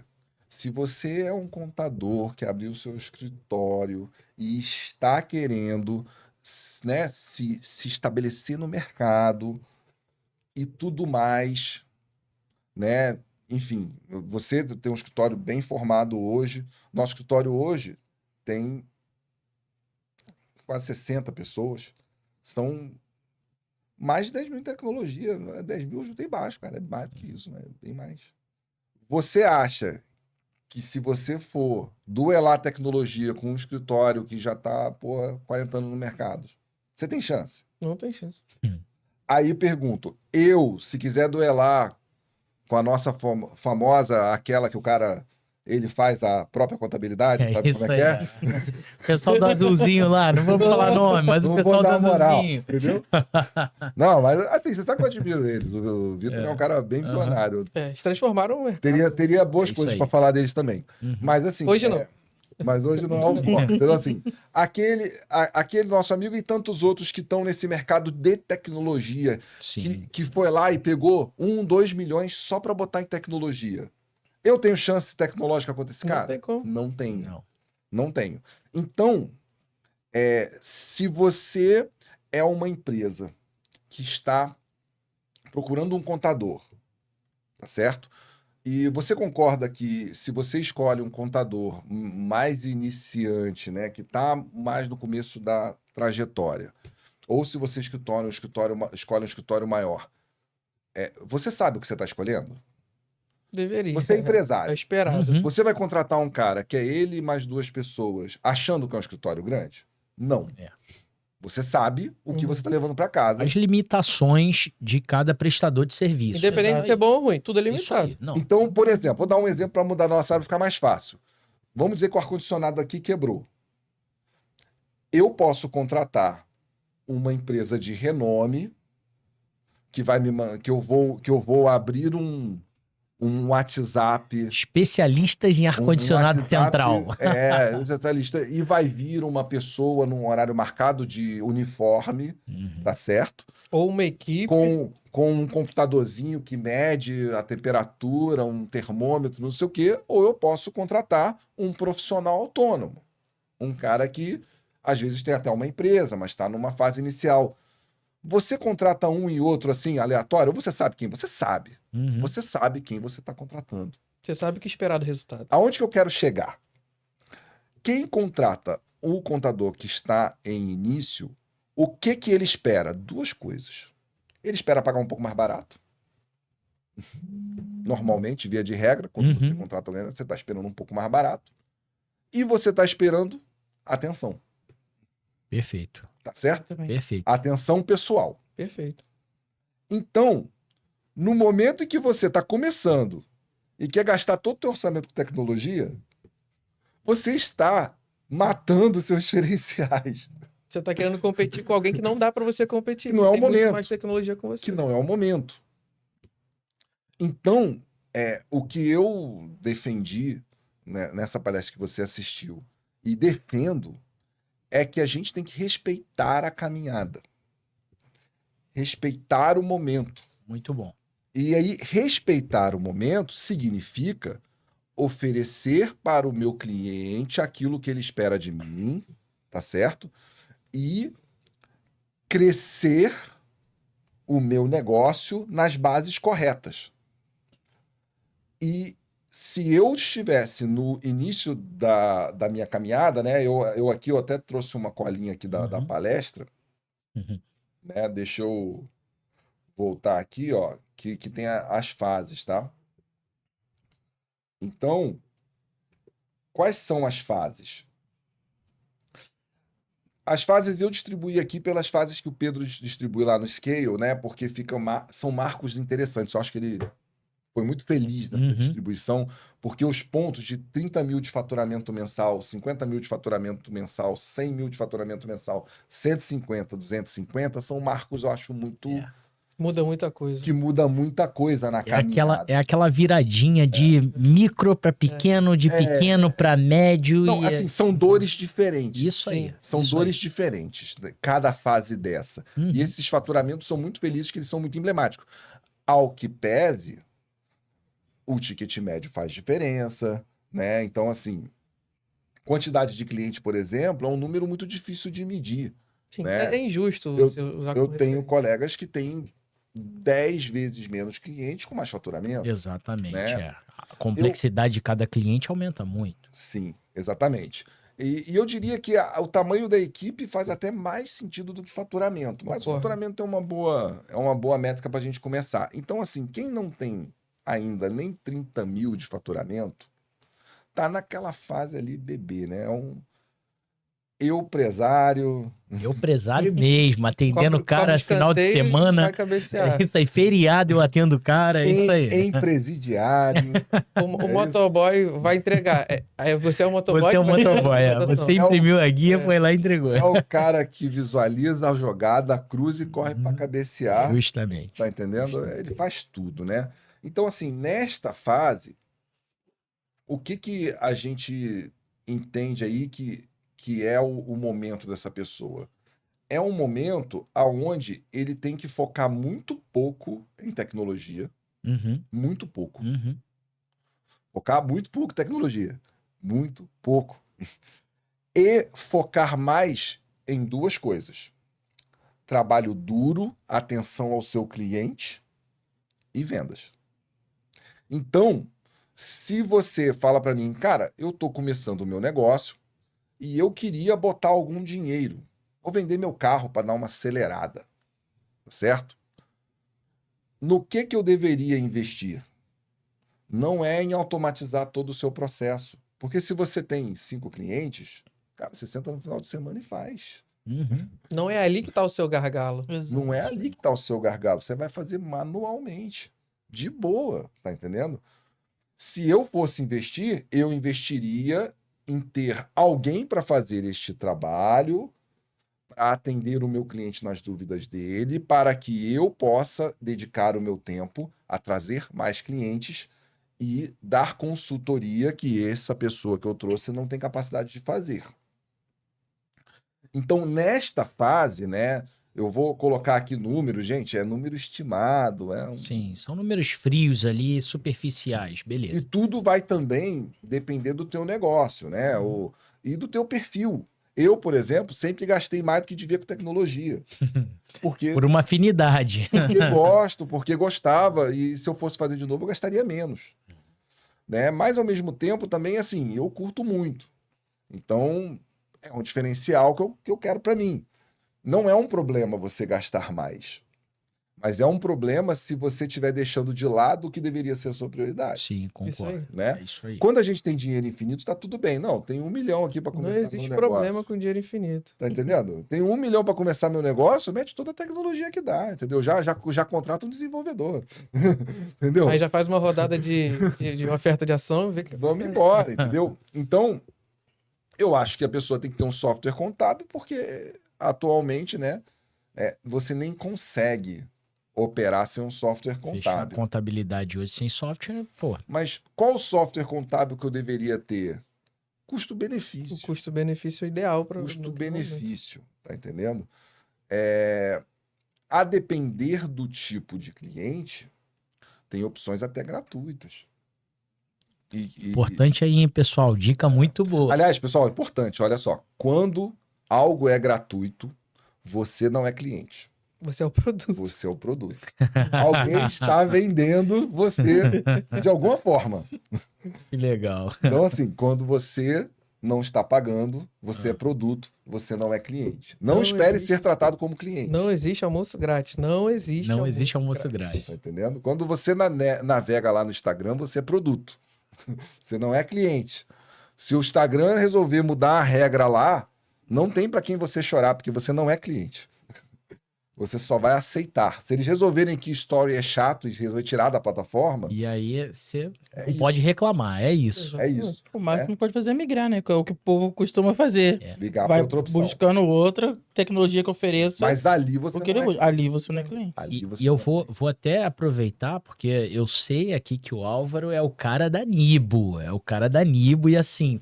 se você é um contador que abriu seu escritório e está querendo, né, se estabelecer no mercado e tudo mais, né? enfim, você tem um escritório bem formado hoje. Nosso escritório hoje tem quase 60 pessoas. São mais de 10 mil em tecnologia. 10 mil eu jutei baixo, cara. É mais do que isso, né? Bem mais. Você acha que se você for duelar tecnologia com um escritório que já está 40 anos no mercado, você tem chance? Não tem chance. Aí pergunto, se quiser duelar com a nossa famosa, aquela que o cara, ele faz a própria contabilidade, sabe como é que é? O pessoal do Azulzinho lá, não vou falar nome, mas Não o pessoal vou dar do moral, Azulzinho. entendeu? Não, mas assim, você sabe que eu admiro eles. O Vitor é um cara bem visionário. Se transformaram no mercado. Teria boas isso coisas aí. para falar deles também. Mas assim... Hoje não. Mas hoje não é o foco. Então, assim, aquele nosso amigo e tantos outros que estão nesse mercado de tecnologia, que foi lá e pegou 2 milhões só para botar em tecnologia. Eu tenho chance tecnológica contra esse cara? Não tem como. Não tenho. Não tenho. Então, se você é uma empresa que está procurando um contador, tá certo? E você concorda que se você escolhe um contador mais iniciante, né, que está mais no começo da trajetória, ou se você escolhe um escritório maior, você sabe o que você está escolhendo? Deveria. Você é empresário. É esperado. Uhum. Você vai contratar um cara que é ele e mais 2 pessoas, achando que é um escritório grande? Não. Você sabe o que você está levando para casa. As limitações de cada prestador de serviço. Independente de ser bom ou ruim, tudo é limitado. Então, por exemplo, vou dar um exemplo para mudar a nossa área e ficar mais fácil. Vamos dizer que o ar-condicionado aqui quebrou. Eu posso contratar uma empresa de renome que eu vou abrir um WhatsApp. Especialistas em ar-condicionado central. Especialista. E vai vir uma pessoa num horário marcado de uniforme, tá certo? Ou uma equipe. Com um computadorzinho que mede a temperatura, um termômetro, não sei o quê. Ou eu posso contratar um profissional autônomo. Um cara que, às vezes, tem até uma empresa, mas está numa fase inicial. Você contrata um e outro assim, aleatório, você sabe quem? Você sabe. Você sabe quem você está contratando. Você sabe o que esperar do resultado. Aonde que eu quero chegar? Quem contrata o contador que está em início, o que ele espera? 2 coisas. Ele espera pagar um pouco mais barato. Normalmente, via de regra, quando você contrata alguém, você está esperando um pouco mais barato. E você está esperando atenção. Perfeito. Tá certo? Perfeito. Atenção pessoal. Perfeito. Então, no momento em que você está começando e quer gastar todo o teu orçamento com tecnologia, você está matando seus diferenciais. Você está querendo competir com alguém que não dá para você competir. Que não é o tem muito momento. mais tecnologia com você. Que não é o momento. Então, o que eu defendi, né, nessa palestra que você assistiu e defendo é que a gente tem que respeitar a caminhada. Respeitar o momento. Muito bom. E aí, respeitar o momento significa oferecer para o meu cliente aquilo que ele espera de mim, tá certo? E crescer o meu negócio nas bases corretas. E se eu estivesse no início da minha caminhada, né? Eu até trouxe uma colinha aqui da palestra, né? Deixa eu voltar aqui, ó, que tem as fases, tá? Então, quais são as fases? As fases eu distribuí aqui pelas fases que o Pedro distribui lá no Scale, né? Porque são marcos interessantes. Eu acho que ele foi muito feliz nessa distribuição, porque os pontos de 30 mil de faturamento mensal, 50 mil de faturamento mensal, 100 mil de faturamento mensal, 150, 250, são marcos, eu acho, muito... Muda muita coisa. Que muda muita coisa na caminhada. É aquela viradinha de micro para pequeno, de pequeno para médio. Não, assim, são dores diferentes. Isso aí. São dores diferentes, cada fase dessa. E esses faturamentos são muito felizes, que eles são muito emblemáticos. Ao que pese, o ticket médio faz diferença, né? Então, assim, quantidade de cliente, por exemplo, é um número muito difícil de medir. Sim, né? é injusto Eu você usar Eu como tenho referência. colegas que têm 10 vezes menos clientes com mais faturamento. Exatamente, né? A complexidade de cada cliente aumenta muito. Sim, exatamente. E eu diria que o tamanho da equipe faz até mais sentido do que faturamento. Mas o faturamento é uma boa métrica para a gente começar. Então, assim, quem não tem ainda nem 30 mil de faturamento, tá naquela fase ali bebê, né? Eu presário mesmo, atendendo o cara final de semana. Vai cabecear. É isso aí, feriado eu atendo o cara, é isso aí. Em presidiário. O motoboy vai entregar. Você é o motoboy? Você é o motoboy, você imprimiu a guia, foi lá e entregou. É o cara que visualiza a jogada, cruza e corre para cabecear. Justamente. Tá entendendo? Ele faz tudo, né? Então, assim, nesta fase, o que a gente entende aí que é o momento dessa pessoa? É um momento onde ele tem que focar muito pouco em tecnologia. Muito pouco. Focar muito pouco em tecnologia. Muito pouco. E focar mais em duas coisas. Trabalho duro, atenção ao seu cliente e vendas. Então, se você fala para mim, cara, eu tô começando o meu negócio e eu queria botar algum dinheiro, vou vender meu carro para dar uma acelerada, certo? No que eu deveria investir? Não é em automatizar todo o seu processo. Porque se você tem 5 clientes, cara, você senta no final de semana e faz. Não é ali que está o seu gargalo. Não é ali que está o seu gargalo. Você vai fazer manualmente. De boa, tá entendendo? Se eu fosse investir, eu investiria em ter alguém para fazer este trabalho, para atender o meu cliente nas dúvidas dele, para que eu possa dedicar o meu tempo a trazer mais clientes e dar consultoria que essa pessoa que eu trouxe não tem capacidade de fazer. Então, nesta fase, né, eu vou colocar aqui número, gente, é número estimado. Sim, são números frios ali, superficiais, beleza. E tudo vai também depender do teu negócio, né, e do teu perfil. Eu, por exemplo, sempre gastei mais do que devia com tecnologia. Por uma afinidade. Porque gosto, porque gostava, e se eu fosse fazer de novo, eu gastaria menos. Né? Mas, ao mesmo tempo, também, assim, eu curto muito. Então, é um diferencial que eu quero para mim. Não é um problema você gastar mais. Mas é um problema se você estiver deixando de lado o que deveria ser a sua prioridade. Sim, concordo. Isso aí. Né? É isso aí. Quando a gente tem dinheiro infinito, tá tudo bem. Não, tem 1 milhão aqui para começar meu negócio. Não existe problema com dinheiro infinito. Tá entendendo? Tem 1 milhão para começar meu negócio, mete toda a tecnologia que dá, entendeu? Já contrata um desenvolvedor. Entendeu? Aí já faz uma rodada de oferta de ação e vê que... Vamos embora, entendeu? Então, eu acho que a pessoa tem que ter um software contábil, porque atualmente, né, você nem consegue operar sem um software Fechar a contábil. contabilidade hoje sem software, pô. Mas qual software contábil que eu deveria ter? Custo-benefício. O custo-benefício ideal para Custo-benefício, tá entendendo? A depender do tipo de cliente, tem opções até gratuitas. Importante aí, hein, pessoal? Dica muito boa. Aliás, pessoal, importante, olha só. Quando algo é gratuito, você não é cliente. Você é o produto. Você é o produto. Alguém está vendendo você de alguma forma. Que legal. Então, assim, quando você não está pagando, você é produto, você não é cliente. Não espere ser tratado como cliente. Não existe almoço grátis. Não existe almoço grátis. Tá entendendo? Quando você navega lá no Instagram, você é produto. Você não é cliente. Se o Instagram resolver mudar a regra lá, não tem para quem você chorar, porque você não é cliente. Você só vai aceitar. Se eles resolverem que story é chato e resolver tirar da plataforma... E aí você não pode reclamar, é isso. É isso. O máximo que pode fazer é migrar, né? Que é o que o povo costuma fazer. Ligar Vai para outra opção. buscando outra tecnologia que ofereça. Mas ali você porque não é cliente. ali você não é cliente. E eu vou até aproveitar, porque eu sei aqui que o Álvaro é o cara da Nibo. É o cara da Nibo e assim,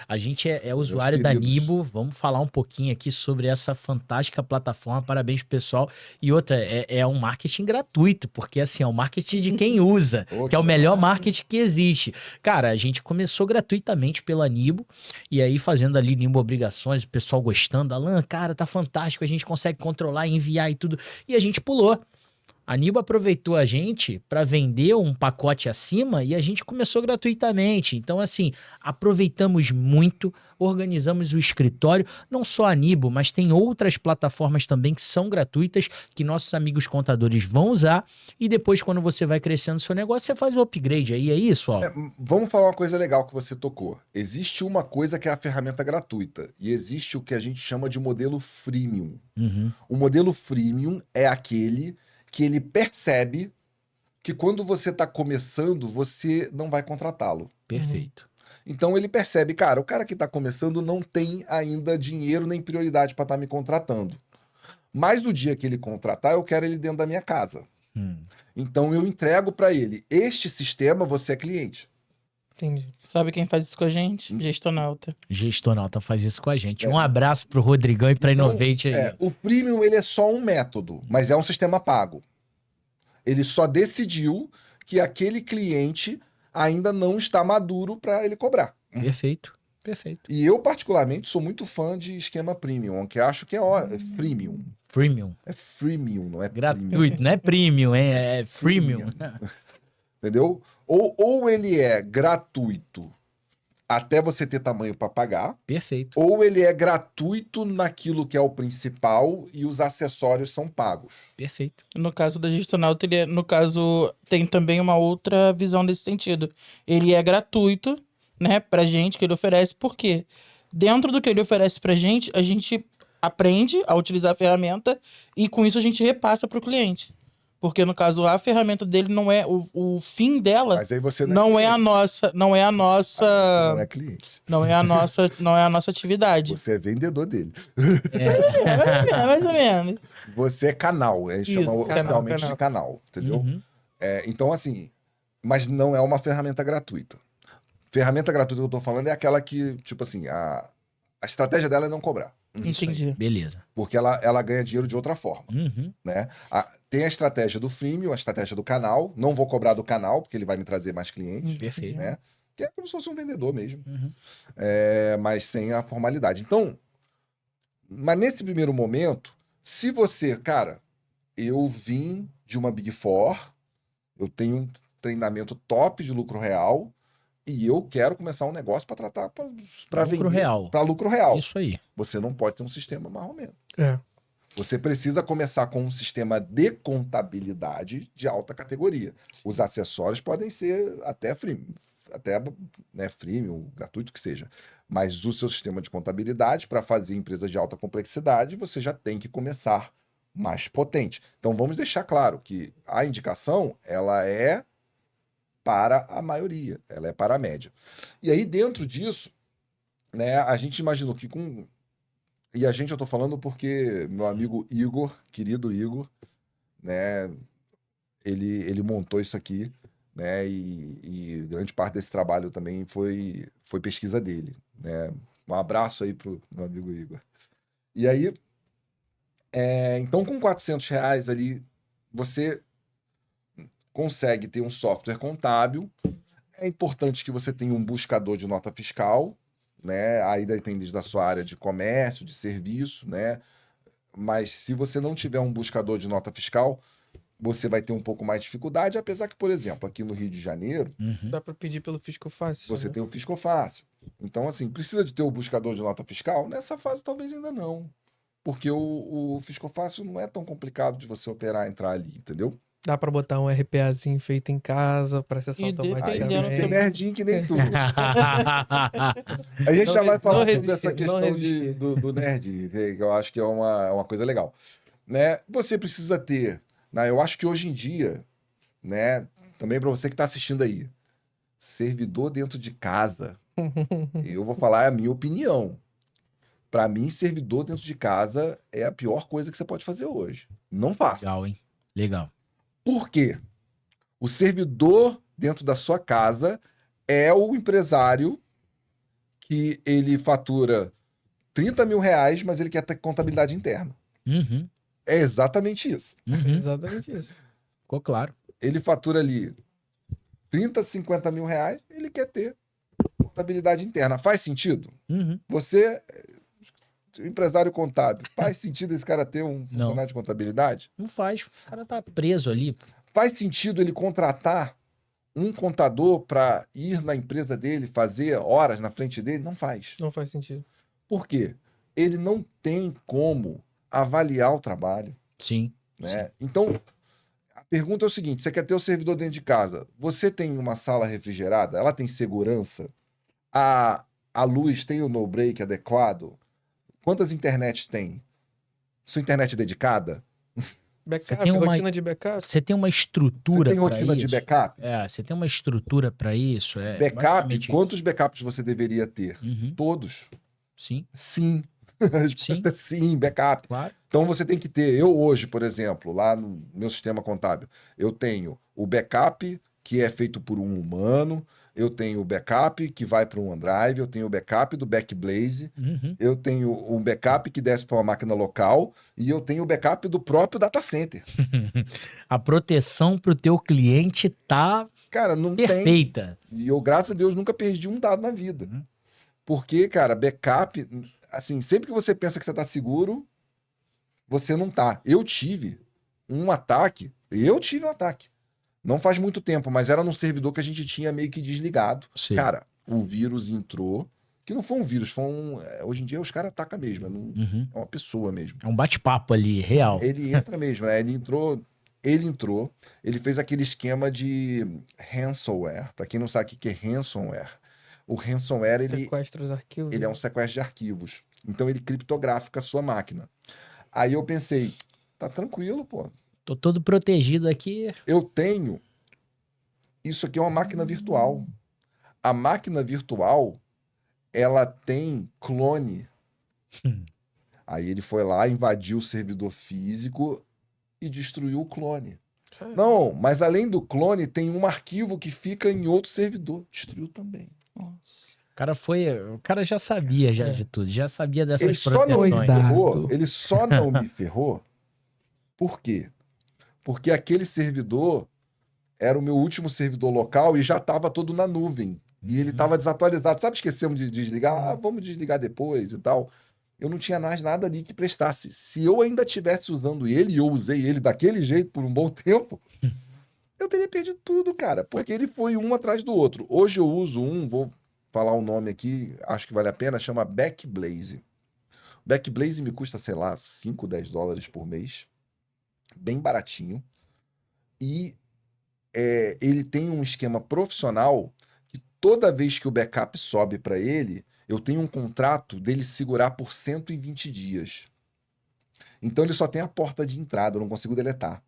a gente é usuário da Nibo. Vamos falar um pouquinho aqui sobre essa fantástica plataforma. Parabéns, pessoal. E outra, é um marketing gratuito, porque assim, é o marketing de quem usa, que é o melhor marketing que existe. Cara, a gente começou gratuitamente pela Nibo, e aí fazendo ali Nibo Obrigações, o pessoal gostando, Alan, cara, tá fantástico, a gente consegue controlar, enviar e tudo, e a gente pulou A Nibo aproveitou a gente para vender um pacote acima e a gente começou gratuitamente. Então, assim, aproveitamos muito, organizamos o escritório, não só a Nibo, mas tem outras plataformas também que são gratuitas, que nossos amigos contadores vão usar, e depois, quando você vai crescendo o seu negócio, você faz o upgrade aí, é isso, ó. Vamos falar uma coisa legal que você tocou. Existe uma coisa que é a ferramenta gratuita, e existe o que a gente chama de modelo freemium. Uhum. O modelo freemium é aquele que ele percebe que quando você está começando, você não vai contratá-lo. Perfeito. Então ele percebe, cara, o cara que está começando não tem ainda dinheiro nem prioridade para estar me contratando. Mas no dia que ele contratar, eu quero ele dentro da minha casa. Então eu entrego para ele, este sistema, você é cliente. Entendi. Sabe quem faz isso com a gente? Gestonauta. Gestonauta faz isso com a gente. Um abraço pro Rodrigão e pra Innovate aí. O Premium, ele é só um método, mas é um sistema pago. Ele só decidiu que aquele cliente ainda não está maduro para ele cobrar. Perfeito. Perfeito. E eu, particularmente, sou muito fã de esquema Premium, que acho que é freemium. Freemium. É freemium, não é Gratuito, premium. não é premium, é freemium. Entendeu? Ou ele é gratuito até você ter tamanho para pagar, Perfeito. ou ele é gratuito naquilo que é o principal e os acessórios são pagos. Perfeito. No caso da Gestonauta, tem também uma outra visão nesse sentido. Ele é gratuito, né, pra gente, que ele oferece, porque dentro do que ele oferece pra gente, a gente aprende a utilizar a ferramenta e com isso a gente repassa pro cliente. Porque, no caso, a ferramenta dele não é... O fim dela Mas aí você não é a nossa... Não é a nossa... Você não é cliente. Não é a nossa atividade. Você é vendedor dele. Mais ou menos. Você é canal. A gente chama Isso, oficialmente canal. de canal, entendeu? Uhum. Então, assim... Mas não é uma ferramenta gratuita. Ferramenta gratuita que eu tô falando é aquela que, tipo assim, a estratégia dela é não cobrar. Entendi. Beleza. Porque ela ganha dinheiro de outra forma, Uhum. né? Tem a estratégia do freemium, a estratégia do canal. Não vou cobrar do canal, porque ele vai me trazer mais clientes, Perfeito. né? Que é como se fosse um vendedor mesmo. Uhum. Mas sem a formalidade. Então, mas nesse primeiro momento, se você, cara, eu vim de uma Big Four, eu tenho um treinamento top de lucro real e eu quero começar um negócio para tratar para vender Lucro real. para lucro real. Isso aí. Você não pode ter um sistema mais ou menos. É. Você precisa começar com um sistema de contabilidade de alta categoria. Os acessórios podem ser até freemium, né, freemium, gratuito que seja. Mas o seu sistema de contabilidade, para fazer empresas de alta complexidade, você já tem que começar mais potente. Então vamos deixar claro que a indicação, ela é para a maioria, ela é para a média. E aí dentro disso, né, a gente imaginou que com... E a gente, eu tô falando porque meu amigo Igor, querido Igor, né, ele montou isso aqui, né, e grande parte desse trabalho também foi pesquisa dele, né. Um abraço aí pro meu amigo Igor. E aí, então com R$400 ali, você consegue ter um software contábil. É importante que você tenha um buscador de nota fiscal, né? Aí depende da sua área de comércio, de serviço, né? Mas se você não tiver um buscador de nota fiscal, você vai ter um pouco mais de dificuldade, apesar que, por exemplo, aqui no Rio de Janeiro, Dá para pedir pelo Fisco Fácil. você né? tem o Fisco Fácil. Então, assim, precisa de ter o buscador de nota fiscal? Nessa fase, talvez ainda não. Porque o Fisco Fácil não é tão complicado de você operar, entrar ali, entendeu? Dá para botar um RPAzinho feito em casa para acessar E Aí tem dependendo que automaticamente. ter nerdinho que nem tudo. A gente Não já vai re- falar não sobre essa resistir, não questão resistir. do nerd, que eu acho que é uma coisa legal. Né? Você precisa ter, né? Eu acho que hoje em dia, né? Também para você que está assistindo aí, servidor dentro de casa, eu vou falar a minha opinião. Para mim, servidor dentro de casa é a pior coisa que você pode fazer hoje. Não faça. Legal, hein? Legal. Por quê? O servidor dentro da sua casa é o empresário que ele fatura R$30 mil, mas ele quer ter contabilidade interna. Uhum. É exatamente isso. Uhum. Exatamente isso. Ficou claro. Ele fatura ali 30, 50 mil reais, ele quer ter contabilidade interna. Faz sentido? Uhum. Você empresário contábil. Faz sentido esse cara ter um funcionário de contabilidade? Não faz. O cara tá preso ali. Faz sentido ele contratar um contador para ir na empresa dele, fazer horas na frente dele? Não faz. Não faz sentido. Por quê? Ele não tem como avaliar o trabalho. Sim. Né? Sim. Então, a pergunta é o seguinte: você quer ter o servidor dentro de casa? Você tem uma sala refrigerada? Ela tem segurança? A luz tem o no-break adequado? Quantas internets tem? Sua internet é dedicada? Backup, tem uma- rotina de backup. Você tem uma Você estrutura tem para rotina de isso. backup? Você tem uma estrutura para isso. Backup, basicamente quantos backups você deveria ter? isso. Uhum. Todos. Sim, Sim. A resposta é sim, backup. claro. Então você tem que ter, eu hoje, por exemplo, lá no meu sistema contábil, eu tenho o backup que é feito por um humano, eu tenho o backup que vai para um OneDrive, eu tenho o backup do Backblaze, Uhum. eu tenho um backup que desce para uma máquina local e eu tenho o backup do próprio data center. A proteção para o teu cliente tá Cara, não tem. perfeita. E eu, graças a Deus, nunca perdi um dado na vida. Uhum. Porque, cara, backup, assim, sempre que você pensa que você tá seguro, você não tá. Eu tive um ataque. Não faz muito tempo, mas era num servidor que a gente tinha meio que desligado. Sim. Cara, o vírus entrou, que não foi um vírus, foi um... Hoje em dia os caras atacam mesmo, Uhum. é uma pessoa mesmo. É um bate-papo ali, real. Ele entra mesmo, né? Ele entrou, ele fez aquele esquema de ransomware. Para quem não sabe o que é ransomware, o ransomware, Sequestra os arquivos. ele é um sequestro de arquivos. Então ele criptografa a sua máquina. Aí eu pensei, tá tranquilo, pô. Tô todo protegido aqui. Eu tenho... Isso aqui é uma máquina virtual. A máquina virtual, ela tem clone. Aí ele foi lá, invadiu o servidor físico e destruiu o clone. Não, mas além do clone, tem um arquivo que fica em outro servidor. Destruiu também. Nossa. O cara já sabia já de tudo, já sabia dessas Ele só não me proteções. ferrou. Ele só não me ferrou. Por quê? Porque aquele servidor era o meu último servidor local e já estava todo na nuvem. E ele estava desatualizado. Sabe, esquecemos de desligar? Ah, vamos desligar depois e tal. Eu não tinha mais nada ali que prestasse. Se eu ainda estivesse usando ele, e eu usei ele daquele jeito por um bom tempo, eu teria perdido tudo, cara. Porque ele foi um atrás do outro. Hoje eu uso vou falar o nome aqui, acho que vale a pena, chama Backblaze. Backblaze me custa, sei lá, 5, 10 dólares por mês. Bem baratinho. E ele tem um esquema profissional que toda vez que o backup sobe para ele, eu tenho um contrato dele segurar por 120 dias. Então ele só tem a porta de entrada, eu não consigo deletar.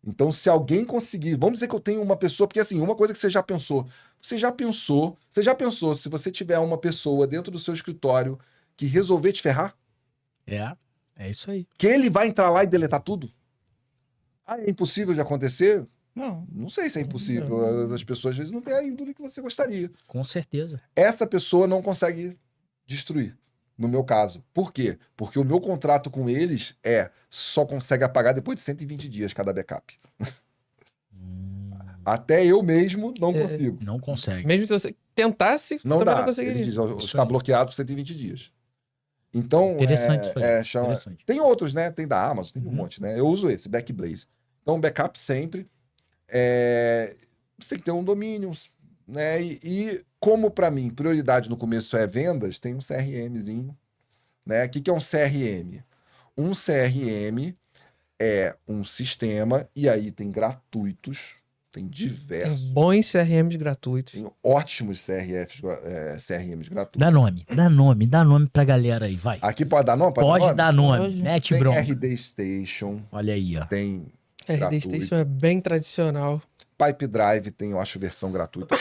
Então se alguém conseguir... Vamos dizer que eu tenho uma pessoa... Porque assim, uma coisa que você já pensou se você tiver uma pessoa dentro do seu escritório que resolver te ferrar? É isso aí. Que ele vai entrar lá e deletar tudo? Ah, é impossível de acontecer? Não. Não sei se é impossível. As pessoas às vezes não têm a índole que você gostaria. Com certeza. Essa pessoa não consegue destruir, no meu caso. Por quê? Porque o meu contrato com eles só consegue apagar depois de 120 dias cada backup. Até eu mesmo não consigo. Não consegue. Mesmo se você tentasse, Não você também dá. não conseguiria. Ele diz, Isso está aí. bloqueado por 120 dias. Então, Interessante isso aí. chama... Interessante. Tem outros, né? Tem da Amazon, tem um Uhum. monte, né? Eu uso esse, Backblaze. Então, backup sempre. Você tem que ter um domínio, né? E como para mim, prioridade no começo é vendas, tem um CRMzinho, né? O que é um CRM? Um CRM é um sistema, e aí tem gratuitos, tem Tem diversos, bons CRMs gratuitos. tem ótimos CRMs gratuitos. Dá nome pra galera aí, vai. Aqui pode dar nome? Pode dar nome. Pode. Mete Tem bronca. RD Station, Olha aí, ó. tem RD gratuito. Station é bem tradicional. Pipe Drive tem, eu acho, versão gratuita.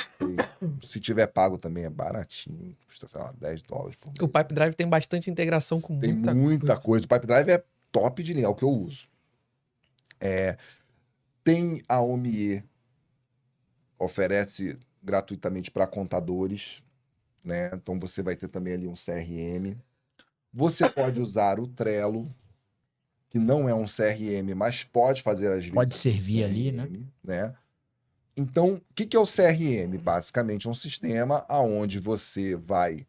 Se tiver pago também é baratinho, custa, sei lá, 10 dólares por mês. O Pipe Drive tem bastante integração com Tem muita muita coisa. O Pipe Drive é top de linha, é o que eu uso. Tem a OMIE, oferece gratuitamente para contadores, né? Então você vai ter também ali um CRM. Você pode usar o Trello, que não é um CRM, mas pode fazer as vezes. Pode servir ali, né? Então, o que é o CRM? Basicamente é um sistema onde você vai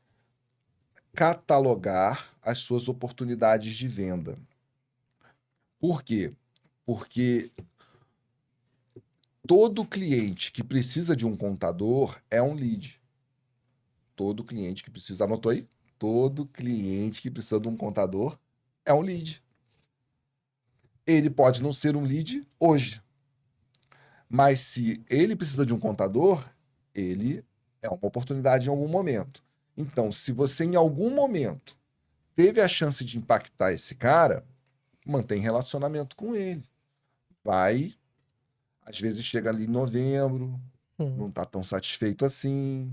catalogar as suas oportunidades de venda. Por quê? Porque todo cliente que precisa de um contador é um lead. Todo cliente que precisa... Anotou aí? Todo cliente que precisa de um contador é um lead. Ele pode não ser um lead hoje. Mas se ele precisa de um contador, ele é uma oportunidade em algum momento. Então, se você em algum momento teve a chance de impactar esse cara, mantém relacionamento com ele. Vai, às vezes chega ali em novembro, não tá tão satisfeito assim.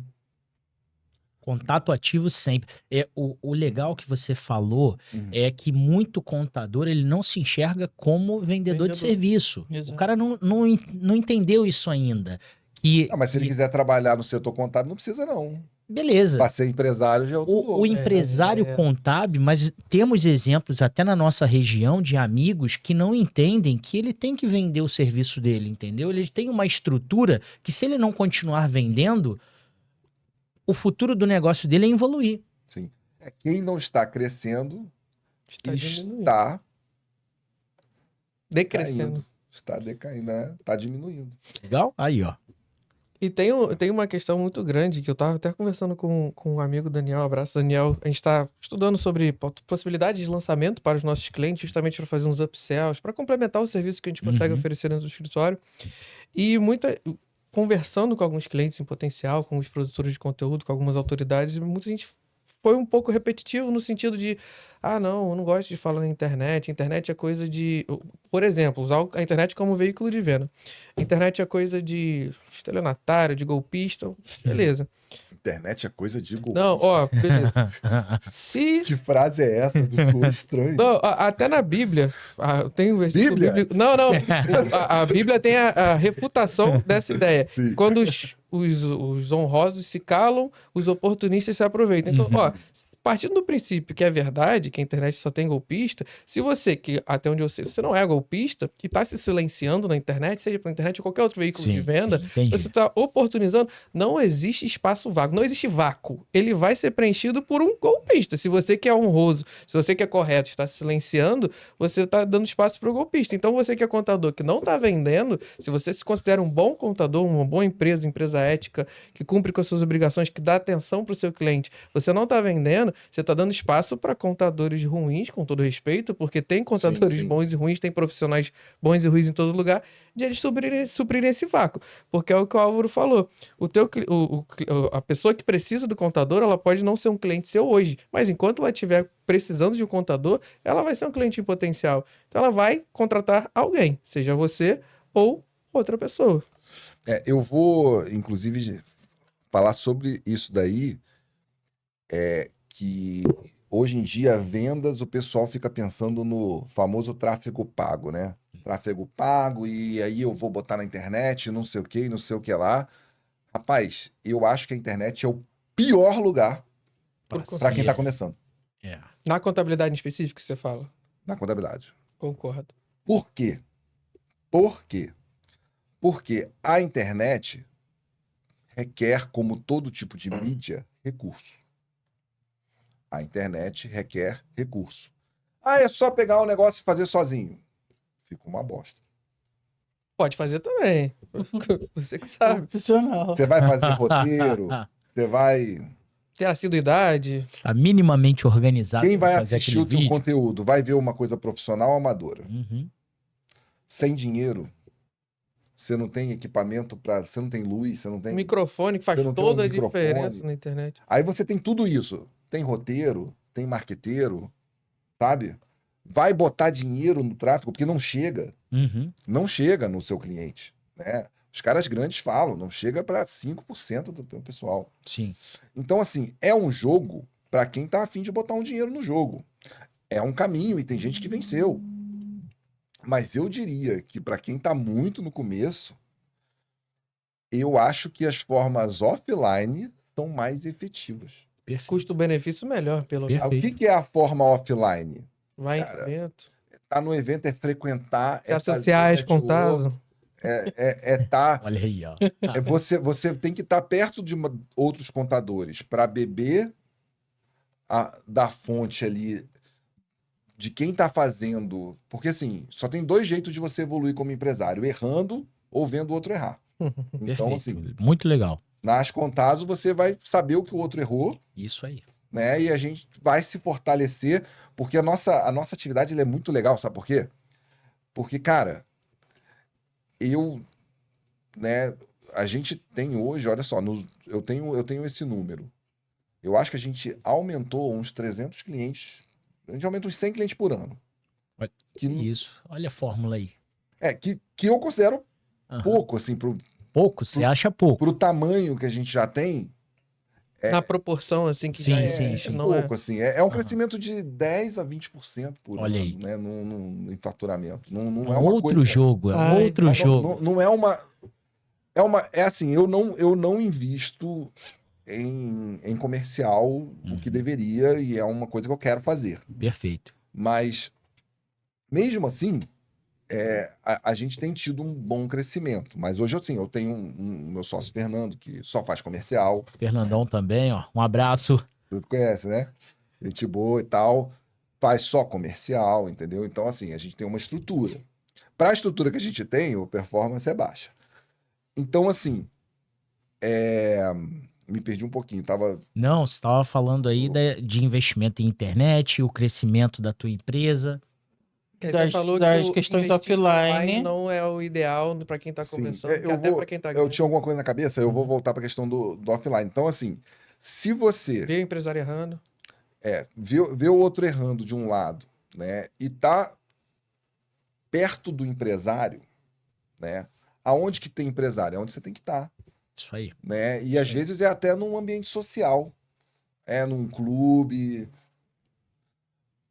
Contato ativo sempre. O legal que você falou é que muito contador ele não se enxerga como vendedor de serviço. Exato. O cara não entendeu isso ainda. Mas se ele quiser trabalhar no setor contábil, não precisa não. Beleza. Para ser empresário já é outro louco. O empresário contábil, mas temos exemplos até na nossa região de amigos que não entendem que ele tem que vender o serviço dele, entendeu? Ele tem uma estrutura que se ele não continuar vendendo, o futuro do negócio dele é evoluir. Sim. Quem não está crescendo está decrescendo. Está decaindo, né? Está diminuindo. Legal? Aí, ó. E tem uma questão muito grande que eu estava até conversando com um amigo Daniel, abraço Daniel, a gente está estudando sobre possibilidades de lançamento para os nossos clientes, justamente para fazer uns upsells, para complementar o serviço que a gente consegue oferecer dentro do escritório. E conversando com alguns clientes em potencial, com os produtores de conteúdo, com algumas autoridades, muita gente foi um pouco repetitivo no sentido de, não, eu não gosto de falar na internet, a internet é coisa de... Por exemplo, usar a internet como veículo de venda. A internet é coisa de estelionatário, de golpista, beleza. Internet é coisa de golpista. Não, beleza. Que frase é essa? Do estranho. Não, até na Bíblia, tem um versículo bíblico... Não, a Bíblia tem a refutação dessa ideia. Sim. Quando os honrosos se calam, os oportunistas se aproveitam. Então, partindo do princípio que é verdade, que a internet só tem golpista, se você, que até onde eu sei, você não é golpista e está se silenciando na internet, seja pela internet ou qualquer outro veículo de venda, você está oportunizando, não existe espaço vago, não existe vácuo. Ele vai ser preenchido por um golpista. Se você que é honroso, se você que é correto, está se silenciando, você está dando espaço para o golpista. Então, você que é contador, que não está vendendo, se você se considera um bom contador, uma boa empresa ética, que cumpre com as suas obrigações, que dá atenção para o seu cliente, você não está vendendo, você está dando espaço para contadores ruins, com todo respeito, porque tem contadores bons e ruins, tem profissionais bons e ruins em todo lugar, de eles suprirem esse vácuo. Porque é o que o Álvaro falou. A pessoa que precisa do contador, ela pode não ser um cliente seu hoje, mas enquanto ela estiver precisando de um contador, ela vai ser um cliente em potencial. Então ela vai contratar alguém, seja você ou outra pessoa. Eu vou, inclusive, falar sobre isso daí, que hoje em dia, vendas, o pessoal fica pensando no famoso tráfego pago, né? Tráfego pago, e aí eu vou botar na internet, não sei o que, não sei o que lá. Rapaz, eu acho que a internet é o pior lugar para quem está começando. Na contabilidade em específico, você fala? Na contabilidade. Concordo. Por quê? Por quê? Porque a internet requer, como todo tipo de mídia, recurso. A internet requer recurso. É só pegar um negócio e fazer sozinho. Fica uma bosta. Pode fazer também. Você que sabe. Opcional. Você vai fazer roteiro, você vai... ter assiduidade. Tá minimamente organizado. Quem vai assistir o teu conteúdo vai ver uma coisa profissional ou amadora. Sem dinheiro, você não tem equipamento para, você não tem luz, você não tem microfone que faz toda a diferença na internet. Aí você tem tudo isso. Tem roteiro, tem marqueteiro, sabe? Vai botar dinheiro no tráfego porque não chega. Não chega no seu cliente, né? Os caras grandes falam, não chega para 5% do pessoal. Sim. Então, assim, é um jogo para quem tá afim de botar um dinheiro no jogo. É um caminho e tem gente que venceu. Mas eu diria que para quem tá muito no começo, eu acho que as formas offline são mais efetivas. Perfeito. Custo-benefício melhor, pelo menos. O que é a forma offline? Vai em evento. Tá no evento, é frequentar. É sociais, contato. Tá. Olha aí, ó. Você tem que estar perto de outros contadores para beber da fonte ali, de quem tá fazendo... Porque, assim, só tem 2 jeitos de você evoluir como empresário, errando ou vendo o outro errar. Então, Perfeito. assim, Muito legal. na Ascontazo, você vai saber o que o outro errou, Isso aí. né? E a gente vai se fortalecer, porque a nossa atividade ela é muito legal, sabe por quê? Porque, cara, né, a gente tem hoje, olha só, eu tenho esse número. Eu acho que a gente aumentou uns 300 clientes, a gente aumenta uns 100 clientes por ano. Olha, isso, olha a fórmula aí. Que eu considero Aham. pouco, assim, Pouco? Você acha pouco? pro tamanho que a gente já tem, Na proporção, assim, que Sim, já sim. não pouco, assim. É um Aham. crescimento de 10 a 20% por Olha ano, aí. né, em faturamento. Não É é um uma outro coisa... jogo, é um Ai, outro Mas jogo. não é uma... É assim, eu não invisto em comercial o que deveria, e é uma coisa que eu quero fazer. Perfeito. Mas, mesmo assim, a gente tem tido um bom crescimento. Mas hoje, assim, eu tenho meu sócio Fernando, que só faz comercial. Fernandão também, ó. Um abraço. Tu conhece, né? Gente boa e tal. Faz só comercial, entendeu? Então, assim, a gente tem uma estrutura. Para a estrutura que a gente tem, a performance é baixa. Então, assim, me perdi um pouquinho. Não, você estava falando aí de investimento em internet, o crescimento da tua empresa. Você Das- falou das que o questões investir offline. não é o ideal para quem tá Sim, começando, que até para quem tá eu grande. tinha alguma coisa na cabeça, eu vou voltar para a questão do offline. Então, assim, se você Vê o empresário errando. vê o outro errando de um lado, né, e tá perto do empresário, né, aonde que tem empresário? É onde você tem que estar, Isso aí. né, e às vezes é até num ambiente social, num clube.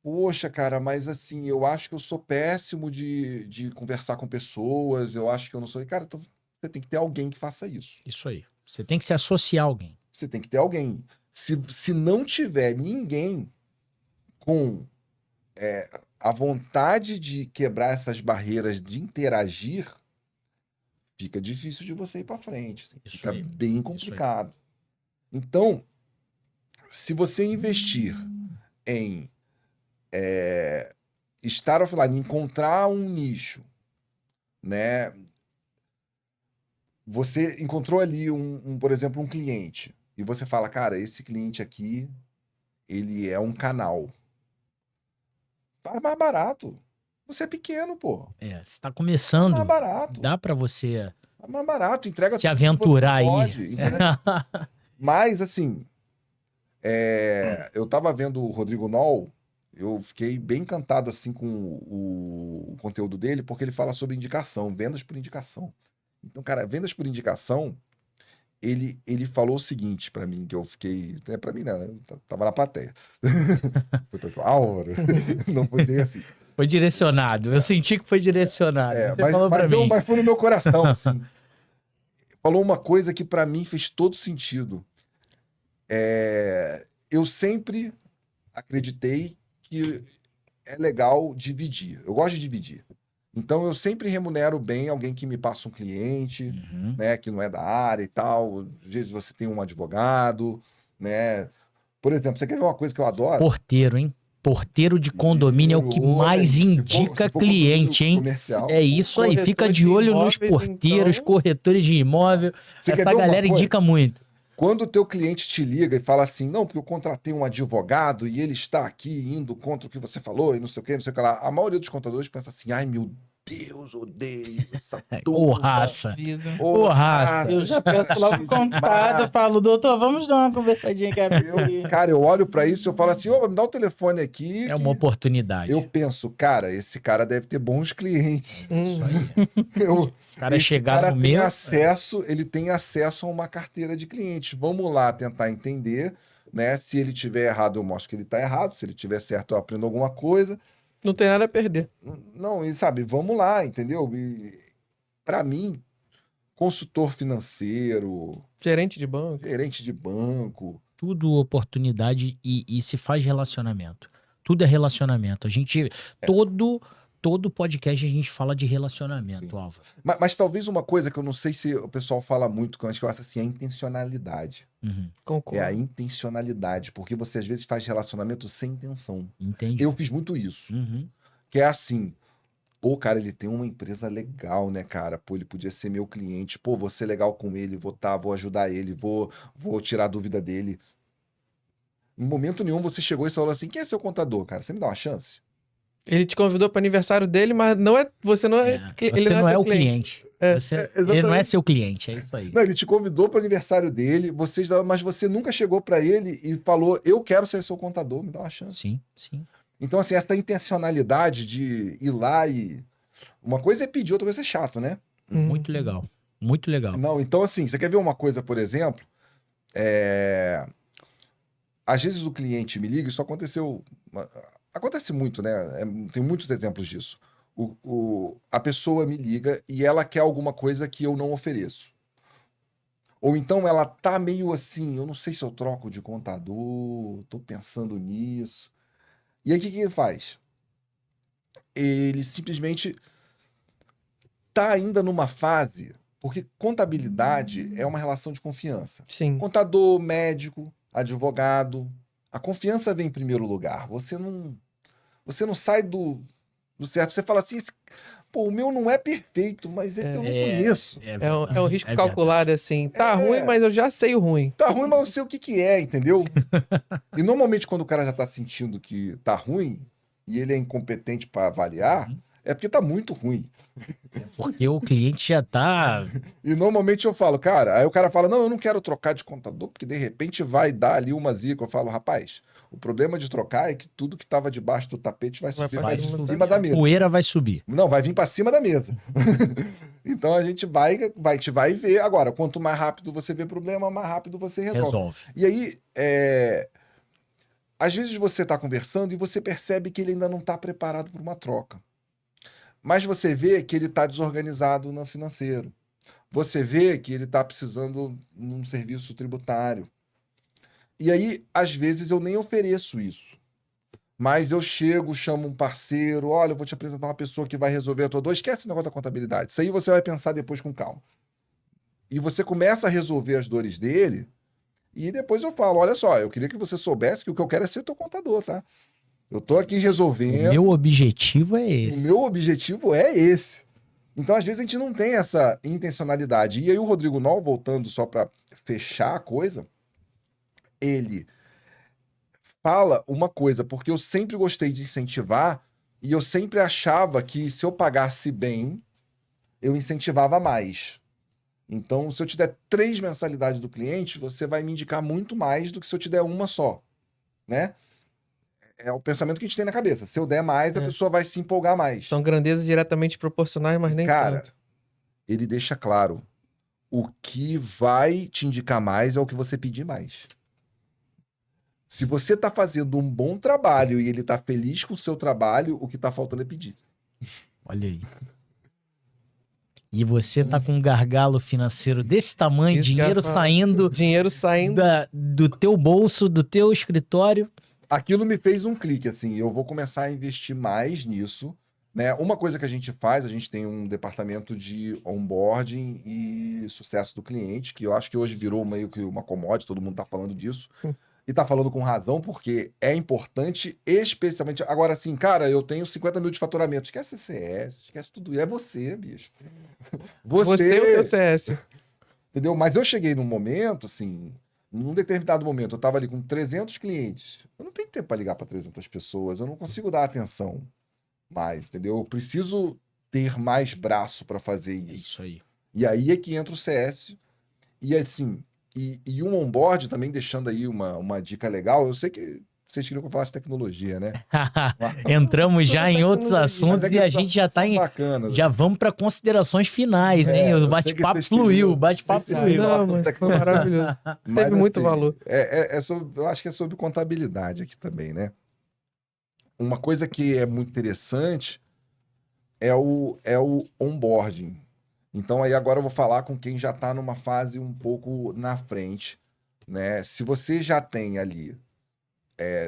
Poxa, cara, mas assim, eu acho que eu sou péssimo de conversar com pessoas, eu acho que eu não sou... Cara, então você tem que ter alguém que faça isso. Isso aí. Você tem que se associar a alguém. Você tem que ter alguém. Se não tiver ninguém com a vontade de quebrar essas barreiras, de interagir, fica difícil de você ir para frente. Assim, Isso fica aí. bem complicado. Então, se você investir em estar offline, encontrar um nicho, né? Você encontrou ali por exemplo, um cliente, e você fala, cara, esse cliente aqui, ele é um canal. Faz mais barato. Você é pequeno, pô. Você está Faz começando, mais barato. dá para você Faz mais barato. Entrega se tudo que aventurar você aí. pode, Mas, assim, eu tava vendo o Rodrigo Noll, eu fiquei bem encantado, assim, com o conteúdo dele, porque ele fala sobre indicação, vendas por indicação. Então, cara, vendas por indicação, ele falou o seguinte pra mim, que eu fiquei... Pra mim, não, né? Tava na plateia. Foi pra Álvaro. Não foi bem assim. Foi direcionado. Eu senti que foi direcionado. Você falou para mim. Mas foi no meu coração, assim. Falou uma coisa que pra mim fez todo sentido. Eu sempre acreditei que é legal dividir. Eu gosto de dividir. Então, eu sempre remunero bem alguém que me passa um cliente, né, que não é da área e tal. Às vezes você tem um advogado, né? Por exemplo, você quer ver uma coisa que eu adoro? Porteiro, hein? Porteiro de condomínio é o que mais indica cliente, hein? Comercial. É isso aí. Corretor Fica de de olho nos imóveis, porteiros, então. corretores de imóvel. Você quer Essa ver uma galera coisa? indica muito. Quando o teu cliente te liga e fala assim, não, porque eu contratei um advogado e ele está aqui indo contra o que você falou e não sei o que, não sei o que lá. A maioria dos contadores pensa assim, ai meu Deus, odeio essa Ô, turma. raça. Vida. Ô, raça. Eu já peço logo contado, falo, doutor, vamos dar uma conversadinha aqui. Cara, eu olho pra isso e eu falo assim, ô, me dá o telefone aqui. É uma oportunidade. Eu penso, cara, esse cara deve ter bons clientes. Isso aí. O cara chegar no meu... Ele tem acesso a uma carteira de clientes. Vamos lá tentar entender, né? Se ele tiver errado, eu mostro que ele está errado. Se ele tiver certo, eu aprendo alguma coisa. Não tem nada a perder. Não, e sabe, vamos lá, entendeu? Para mim, consultor financeiro, Gerente de banco. Tudo oportunidade e se faz relacionamento. Tudo é relacionamento. A gente... todo podcast a gente fala de relacionamento, Sim. Álvaro. Mas talvez uma coisa que eu não sei se o pessoal fala muito, que eu acho que assim, é a intencionalidade. Uhum. Concordo. É a intencionalidade, porque você às vezes faz relacionamento sem intenção. Entendi. Eu fiz muito isso. Uhum. Que é assim, pô, cara, ele tem uma empresa legal, né, cara? Pô, ele podia ser meu cliente. Pô, vou ser legal com ele, vou ajudar ele, vou tirar a dúvida dele. Em momento nenhum você chegou e falou assim, quem é seu contador, cara? Você me dá uma chance? Ele te convidou para aniversário dele, mas você não é, ele Você não é teu o cliente. Ele não é seu cliente, é isso aí. Não, ele te convidou para o aniversário dele, mas você nunca chegou para ele e falou, eu quero ser seu contador, me dá uma chance. Sim, sim. Então, assim, essa intencionalidade de ir lá e... Uma coisa é pedir, outra coisa é chato, né? Muito legal. Muito legal. Não, então, assim, você quer ver uma coisa, por exemplo? Às vezes o cliente me liga, isso aconteceu... Acontece muito, né? Tem muitos exemplos disso. A pessoa me liga e ela quer alguma coisa que eu não ofereço. Ou então ela tá meio assim, eu não sei se eu troco de contador, tô pensando nisso. E aí o que ele faz? Ele simplesmente tá ainda numa fase, porque contabilidade é uma relação de confiança. Sim. Contador, médico, advogado, a confiança vem em primeiro lugar. Você não sai do certo. Você fala assim, pô, o meu não é perfeito, mas esse eu não conheço. É um risco calculado, assim. Tá ruim, mas eu já sei o ruim. Tá ruim, mas eu sei o que é, entendeu? E normalmente quando o cara já tá sentindo que tá ruim e ele é incompetente para avaliar, é porque tá muito ruim. Porque o cliente já tá... E normalmente eu falo, cara, aí o cara fala, não, eu não quero trocar de contador, porque de repente vai dar ali uma zica. Eu falo, rapaz, o problema de trocar é que tudo que tava debaixo do tapete vai subir para cima da mesa. A poeira vai subir. Não, vai vir para cima da mesa. Então a gente vai ver. Agora, quanto mais rápido você vê problema, mais rápido você resolve. E aí, às vezes você tá conversando e você percebe que ele ainda não tá preparado para uma troca. Mas você vê que ele está desorganizado no financeiro. Você vê que ele está precisando de um serviço tributário. E aí, às vezes, eu nem ofereço isso. Mas eu chego, chamo um parceiro, olha, eu vou te apresentar uma pessoa que vai resolver a tua dor. Esquece o negócio da contabilidade. Isso aí você vai pensar depois com calma. E você começa a resolver as dores dele, e depois eu falo, olha só, eu queria que você soubesse que o que eu quero é ser teu contador, tá? Eu tô aqui resolvendo. O meu objetivo é esse. O meu objetivo é esse. Então, às vezes, a gente não tem essa intencionalidade. E aí, o Rodrigo Noll, voltando só para fechar a coisa, ele fala uma coisa, porque eu sempre gostei de incentivar e eu sempre achava que se eu pagasse bem, eu incentivava mais. Então, se eu te der 3 mensalidades do cliente, você vai me indicar muito mais do que se eu te der uma só, né? É o pensamento que a gente tem na cabeça. Se eu der mais, a pessoa vai se empolgar mais. São grandezas diretamente proporcionais, mas nem Cara, tanto. ele deixa claro, o que vai te indicar mais é o que você pedir mais. Se você tá fazendo um bom trabalho e ele tá feliz com o seu trabalho, o que tá faltando é pedir. Olha aí. E você tá com um gargalo financeiro desse tamanho, dinheiro saindo do teu bolso, do teu escritório. Aquilo me fez um clique, assim, eu vou começar a investir mais nisso, né? Uma coisa que a gente faz, a gente tem um departamento de onboarding e sucesso do cliente, que eu acho que hoje virou meio que uma commodity, todo mundo tá falando disso. E tá falando com razão, porque é importante, especialmente... Agora, assim, cara, eu tenho 50 mil de faturamento. Esquece CS, esquece tudo. É você, bicho. Você é o teu CS. Entendeu? Mas eu cheguei num momento, assim... Num determinado momento, eu tava ali com 300 clientes. Eu não tenho tempo para ligar para 300 pessoas. Eu não consigo dar atenção mais, entendeu? Eu preciso ter mais braço para fazer isso. Isso aí. E aí é que entra o CS. E assim... E um onboard também, deixando aí uma dica legal, eu sei que vocês queriam que eu falasse tecnologia, né? Entramos já em outros assuntos e a gente já tá em... Bacanas. Já vamos para considerações finais, hein? O bate-papo fluiu, o bate-papo fluiu. Não, mas foi maravilhoso. Mas, teve muito assim, valor. Eu acho que é sobre contabilidade aqui também, né? Uma coisa que é muito interessante é o onboarding. Então, aí agora eu vou falar com quem já está numa fase um pouco na frente, né? Se você já tem ali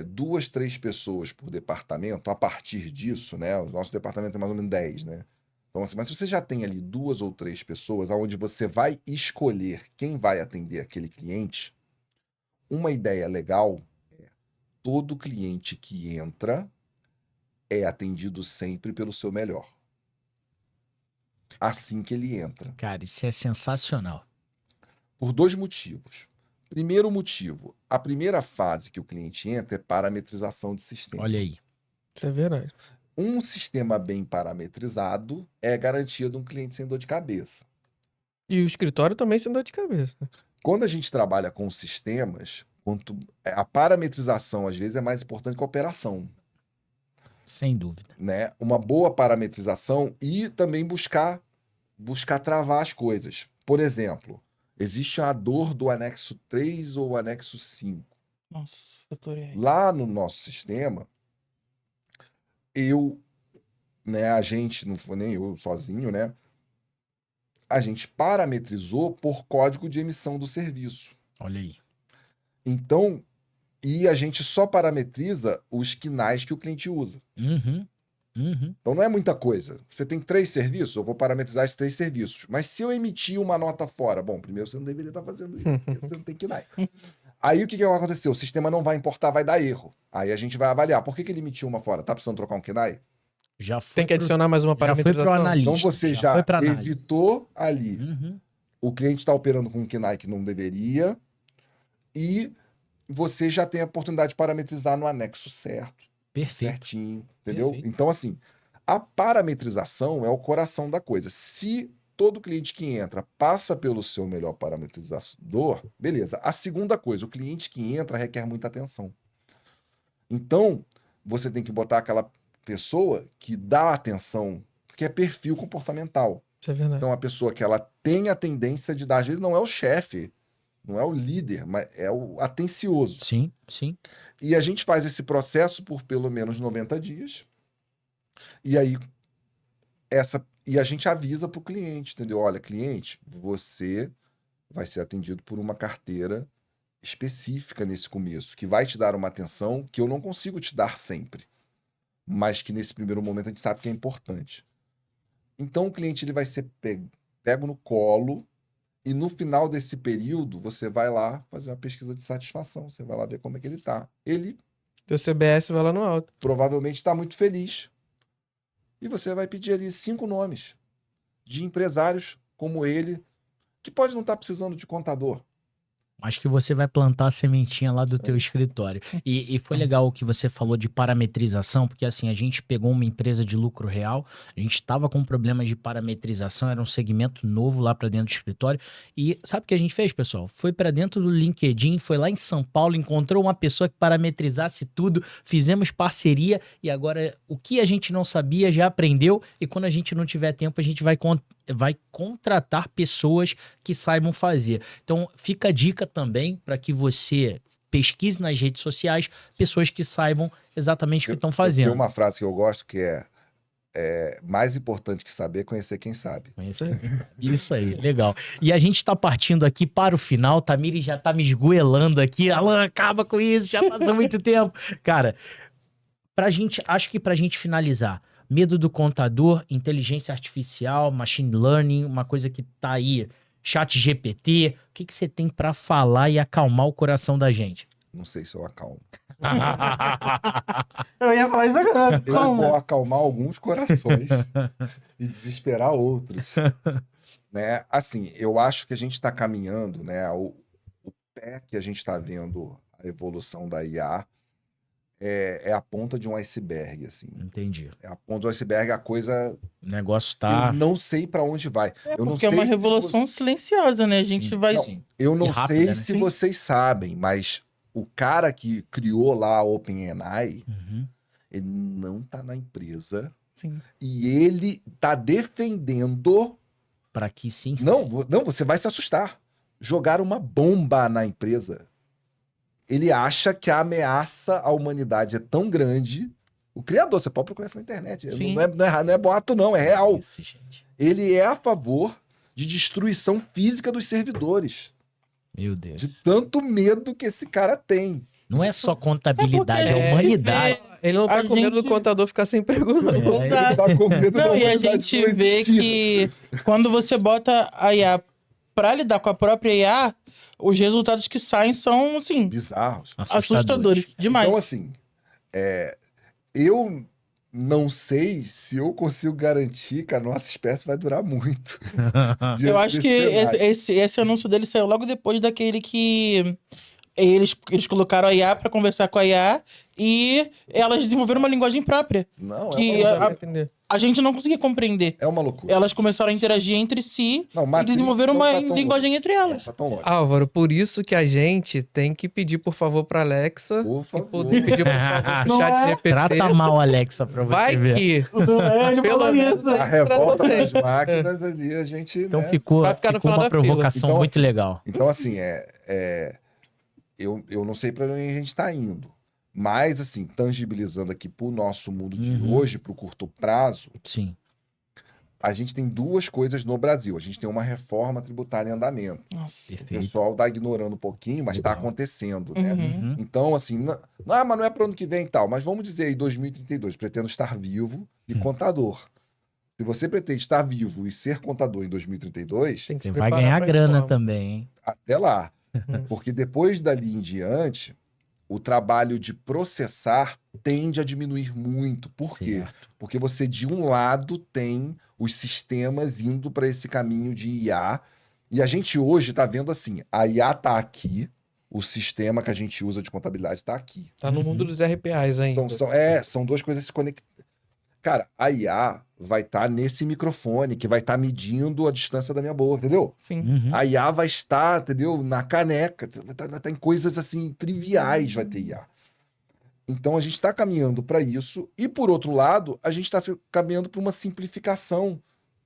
2, 3 pessoas por departamento, a partir disso, né? O nosso departamento é mais ou menos 10, né? Então, assim, mas se você já tem ali 2 ou 3 pessoas, onde você vai escolher quem vai atender aquele cliente, uma ideia legal é todo cliente que entra é atendido sempre pelo seu melhor. Assim que ele entra. Cara, isso é sensacional. Por 2 motivos. Primeiro motivo, a primeira fase que o cliente entra é parametrização de sistema. Olha aí. Isso é verdade. Um sistema bem parametrizado é garantia de um cliente sem dor de cabeça. E o escritório também sem dor de cabeça. Quando a gente trabalha com sistemas, a parametrização às vezes é mais importante que a operação. Sem dúvida. Né? Uma boa parametrização e também buscar travar as coisas. Por exemplo, existe a dor do anexo 3 ou anexo 5. Nossa, fatorei. Lá no nosso sistema, a gente, não foi nem eu sozinho, né? A gente parametrizou por código de emissão do serviço. Olha aí. Então, e a gente só parametriza os KNAIs que o cliente usa. Uhum. Então não é muita coisa. Você tem 3 serviços, eu vou parametrizar esses 3 serviços. Mas se eu emitir uma nota fora, bom, primeiro você não deveria estar fazendo isso, porque você não tem KNAI. Aí o que vai acontecer? O sistema não vai importar, vai dar erro. Aí a gente vai avaliar. Por que ele emitiu uma fora? Tá precisando trocar um KNAI? Já foi Tem que adicionar mais uma parametrização. Já foi pro analista. Então você já foi pra análise. evitou ali. Uhum. O cliente está operando com um KNAI que não deveria e você já tem a oportunidade de parametrizar no anexo certo. Perfeito. Certinho, entendeu? Perfeito. Então, assim, a parametrização é o coração da coisa. Se todo cliente que entra passa pelo seu melhor parametrizador, beleza. A segunda coisa, o cliente que entra requer muita atenção. Então, você tem que botar aquela pessoa que dá atenção, que é perfil comportamental. Isso é verdade. Então, a pessoa que ela tem a tendência de dar, às vezes não é o chefe, não é o líder, mas é o atencioso. Sim, sim. E a gente faz esse processo por pelo menos 90 dias. E aí, a gente avisa para o cliente, entendeu? Olha, cliente, você vai ser atendido por uma carteira específica nesse começo, que vai te dar uma atenção que eu não consigo te dar sempre, mas que nesse primeiro momento a gente sabe que é importante. Então, o cliente ele vai ser pego no colo e no final desse período, você vai lá fazer uma pesquisa de satisfação, você vai lá ver como é que ele tá. Ele Teu CBS vai lá no alto. provavelmente está muito feliz. E você vai pedir ali 5 nomes de empresários como ele, que pode não estar precisando de contador. Mas que você vai plantar a sementinha lá do teu escritório. E foi legal o que você falou de parametrização, porque assim, a gente pegou uma empresa de lucro real, a gente estava com problemas de parametrização, era um segmento novo lá para dentro do escritório. E sabe o que a gente fez, pessoal? Foi para dentro do LinkedIn, foi lá em São Paulo, encontrou uma pessoa que parametrizasse tudo, fizemos parceria e agora o que a gente não sabia já aprendeu e quando a gente não tiver tempo, a gente vai contratar pessoas que saibam fazer. Então, fica a dica também para que você pesquise nas redes sociais pessoas que saibam exatamente o que estão fazendo. Tem uma frase que eu gosto que é mais importante que saber é conhecer quem sabe. Isso aí, legal. E a gente está partindo aqui para o final, Tamires já está me esgoelando aqui. Alan, acaba com isso, já passou muito tempo. Cara, acho que pra gente finalizar, medo do contador, inteligência artificial, machine learning, uma coisa que tá aí, chat GPT, o que você tem para falar e acalmar o coração da gente? Não sei se eu acalmo. Eu ia falar isso agora. Eu vou acalmar alguns corações e desesperar outros. Né? Assim, eu acho que a gente está caminhando, né? O pé que a gente está vendo a evolução da IA é a ponta de um iceberg, assim. Entendi. É a ponta do iceberg, a coisa... O negócio tá... Eu não sei para onde vai. Eu não Porque é sei uma se revolução silenciosa, né? A gente Sim. vai... Não, Eu não E rápida, sei né? se Sim. vocês sabem, mas o cara que criou lá a OpenAI, Uhum. ele não tá na empresa Sim. e ele tá defendendo... Para que sim. Não, você vai se assustar. Jogaram uma bomba na empresa. Ele acha que a ameaça à humanidade é tão grande. O criador, você pode procurar isso na internet. Sim. Não é boato, não, é real. Isso, gente. Ele é a favor de destruição física dos servidores. Meu Deus. De tanto medo que esse cara tem. Não é só contabilidade, é humanidade. Ele não tá A com medo do gente- contador ficar sem emprego, não. Ele tá com medo da Não, e a humanidade gente não vê existir. que quando você bota a IA pra lidar com a própria IA, os resultados que saem são, assim, Bizarros. assustadores demais. Então, assim, eu não sei se eu consigo garantir que a nossa espécie vai durar muito. Eu acho que cenário. esse anúncio dele saiu logo depois daquele que eles colocaram a IA pra conversar com a IA e elas desenvolveram uma linguagem própria. Não, que Não dá pra a, entender. a gente não conseguia compreender. é uma loucura. Elas começaram a interagir entre si Não, e Matrix desenvolveram não uma tá tão linguagem longe. entre elas. Tá tão longe. Álvaro, por isso que a gente tem que pedir, por favor, pra Alexa. Por E favor. poder pedir, por favor, pro Não chat é? GPT. Trata mal a Alexa pra você Vai ver. que... Ele Pelo falou menos isso. A revolta Trata bem. das máquinas ali, a gente. Então né? ficou Vai ficar no final uma da fila. provocação Então, muito assim, legal. Então, assim, eu não sei para onde a gente está indo. Mas, assim, tangibilizando aqui pro nosso mundo de Uhum. hoje, pro curto prazo, Sim. a gente tem duas coisas no Brasil. A gente tem uma reforma tributária em andamento. Nossa. O Perfeito. pessoal tá ignorando um pouquinho, mas está acontecendo, né? Uhum. Uhum. Então, assim, mas não é para ano que vem e tal. Mas vamos dizer aí, 2032, pretendo estar vivo e contador. Se você pretende estar vivo e ser contador em 2032, Tem que Você se vai preparar ganhar pra grana reforma. também, hein? até lá. Uhum. Porque depois dali em diante, o trabalho de processar tende a diminuir muito. Por quê? Certo. Porque você, de um lado, tem os sistemas indo para esse caminho de IA. E a gente hoje está vendo assim, a IA está aqui, o sistema que a gente usa de contabilidade está aqui. Tá no mundo dos RPAs ainda. São duas coisas se conectando. Cara, a IA vai estar nesse microfone, que vai estar medindo a distância da minha boca, entendeu? Sim. Uhum. A IA vai estar, entendeu? Na caneca. Vai estar em coisas assim, triviais vai ter IA. Então a gente está caminhando para isso. E por outro lado, a gente está caminhando para uma simplificação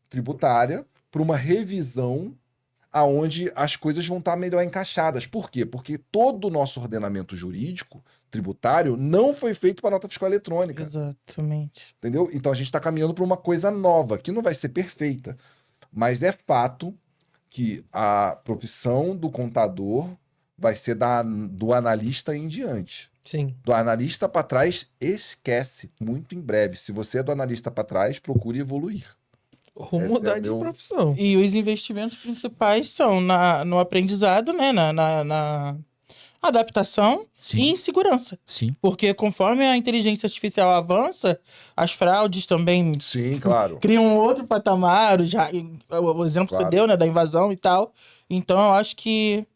tributária, para uma revisão aonde as coisas vão estar melhor encaixadas. Por quê? Porque todo o nosso ordenamento jurídico tributário não foi feito para nota fiscal eletrônica. Exatamente. Entendeu? Então a gente está caminhando para uma coisa nova, que não vai ser perfeita. Mas é fato que a profissão do contador vai ser do analista em diante. Sim. Do analista para trás, esquece. Muito em breve. Se você é do analista para trás, procure evoluir. Ou Esse mudar é de meu- profissão. E os investimentos principais são no aprendizado, né? Na adaptação e Sim. em segurança. Sim. Porque conforme a inteligência artificial avança, as fraudes também Sim, claro. criam um outro patamar. O exemplo que Claro. você deu, né? Da invasão e tal. Então, eu acho que,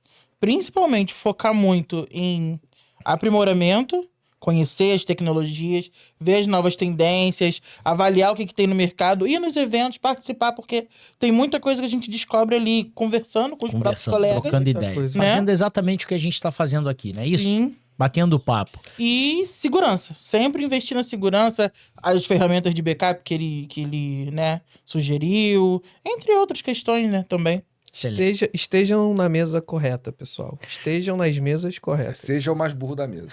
principalmente, focar muito em aprimoramento, conhecer as tecnologias, ver as novas tendências, avaliar o que tem no mercado, ir nos eventos, participar, porque tem muita coisa que a gente descobre ali conversando com os próprios Conversando, colegas. trocando muita ideia. coisa. Fazendo exatamente o que a gente tá fazendo aqui, não é isso? Sim. Batendo papo. E segurança. Sempre investir na segurança, as ferramentas de backup que ele né, sugeriu, entre outras questões, né, também. Excelente. Estejam na mesa correta, pessoal. Estejam nas mesas corretas. Seja o mais burro da mesa.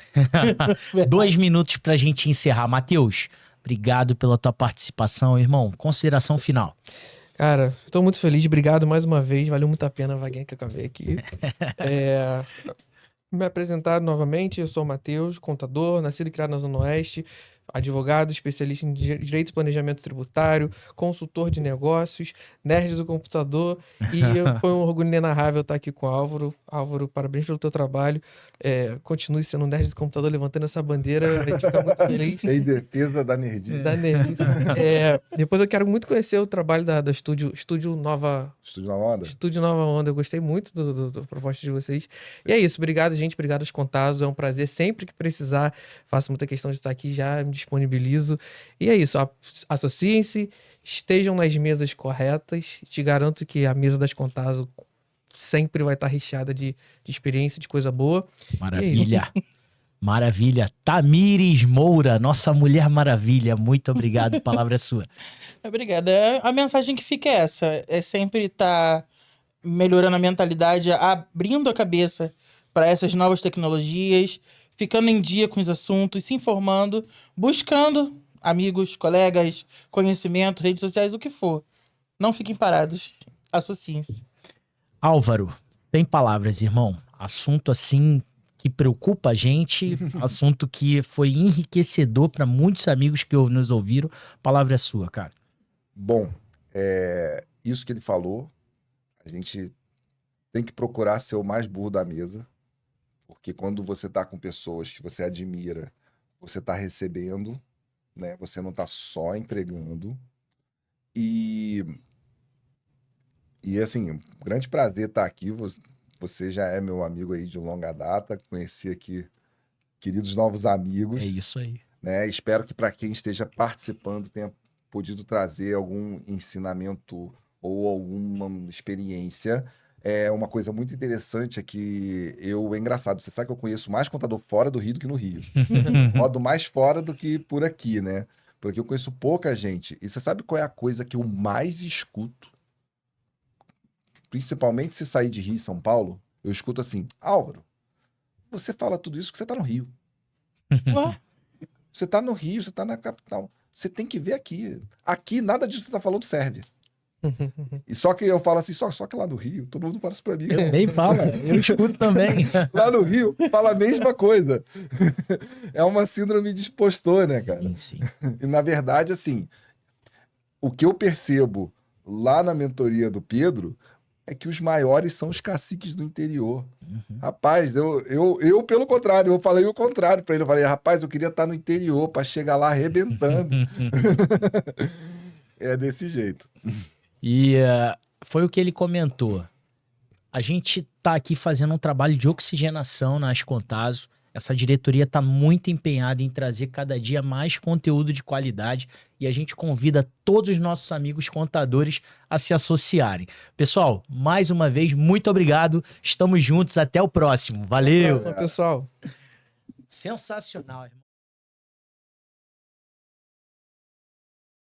2 minutos pra gente encerrar. Matheus, obrigado pela tua participação, irmão. Consideração final. Cara, tô muito feliz. Obrigado mais uma vez. Valeu muito a pena a vaguinha que eu acabei aqui. Me apresentar novamente. Eu sou o Matheus, contador, nascido e criado na Zona Oeste. Advogado, especialista em direito e planejamento tributário, consultor de negócios, nerd do computador. E foi um orgulho inenarrável estar aqui com o Álvaro. Álvaro, parabéns pelo teu trabalho. Continue sendo um nerd do computador, levantando essa bandeira. A gente fica muito feliz. Em defesa da nerdice. Da nerdice. Depois eu quero muito conhecer o trabalho da Estúdio Nova Estúdio na onda? Estúdio Nova Onda. Eu gostei muito do proposta de vocês. E é isso. Obrigado, gente. Obrigado aos contados. É um prazer. Sempre que precisar, faço muita questão de estar aqui. Já me disponibilizo. E é isso. Associem-se. Estejam nas mesas corretas. Te garanto que a mesa das contados sempre vai estar recheada de experiência, de coisa boa. Maravilha. Maravilha. Tamires Moura, nossa Mulher Maravilha. Muito obrigado. A palavra é sua. Obrigada. A mensagem que fica é essa. É sempre estar melhorando a mentalidade, abrindo a cabeça para essas novas tecnologias, ficando em dia com os assuntos, se informando, buscando amigos, colegas, conhecimento, redes sociais, o que for. Não fiquem parados. Associem-se. Álvaro, tem palavras, irmão. Assunto assim que preocupa a gente, assunto que foi enriquecedor para muitos amigos que nos ouviram. A palavra é sua, cara. Bom, isso que ele falou, a gente tem que procurar ser o mais burro da mesa, porque quando você está com pessoas que você admira, você está recebendo, né? Você não está só entregando. E assim, um grande prazer estar aqui. Você já é meu amigo aí de longa data. Conheci aqui queridos novos amigos. É isso aí. Né? Espero que para quem esteja participando tenha podido trazer algum ensinamento ou alguma experiência. Uma coisa muito interessante é que é engraçado, você sabe que eu conheço mais contador fora do Rio do que no Rio. Rodo mais fora do que por aqui, né? Por aqui eu conheço pouca gente. E você sabe qual é a coisa que eu mais escuto? Principalmente se sair de Rio e São Paulo, eu escuto assim: Álvaro, você fala tudo isso que você tá no Rio. Você tá no Rio, você tá na capital. Você tem que ver aqui. Aqui nada disso que você tá falando serve. E só que eu falo assim, só que lá no Rio, todo mundo fala isso pra mim. Nem fala, eu escuto também. Lá no Rio, fala a mesma coisa. É uma síndrome de impostor, né, cara? Sim. E na verdade, assim, o que eu percebo lá na mentoria do Pedro é que os maiores são os caciques do interior. Rapaz, eu pelo contrário, eu falei o contrário pra ele. Eu falei, rapaz, eu queria estar no interior pra chegar lá arrebentando. É desse jeito. E foi o que ele comentou. A gente tá aqui fazendo um trabalho de oxigenação na Ascontazo. Essa diretoria tá muito empenhada em trazer cada dia mais conteúdo de qualidade e a gente convida todos os nossos amigos contadores a se associarem. Pessoal, mais uma vez, muito obrigado. Estamos juntos. Até o próximo. Valeu. Pessoal. Sensacional, irmão.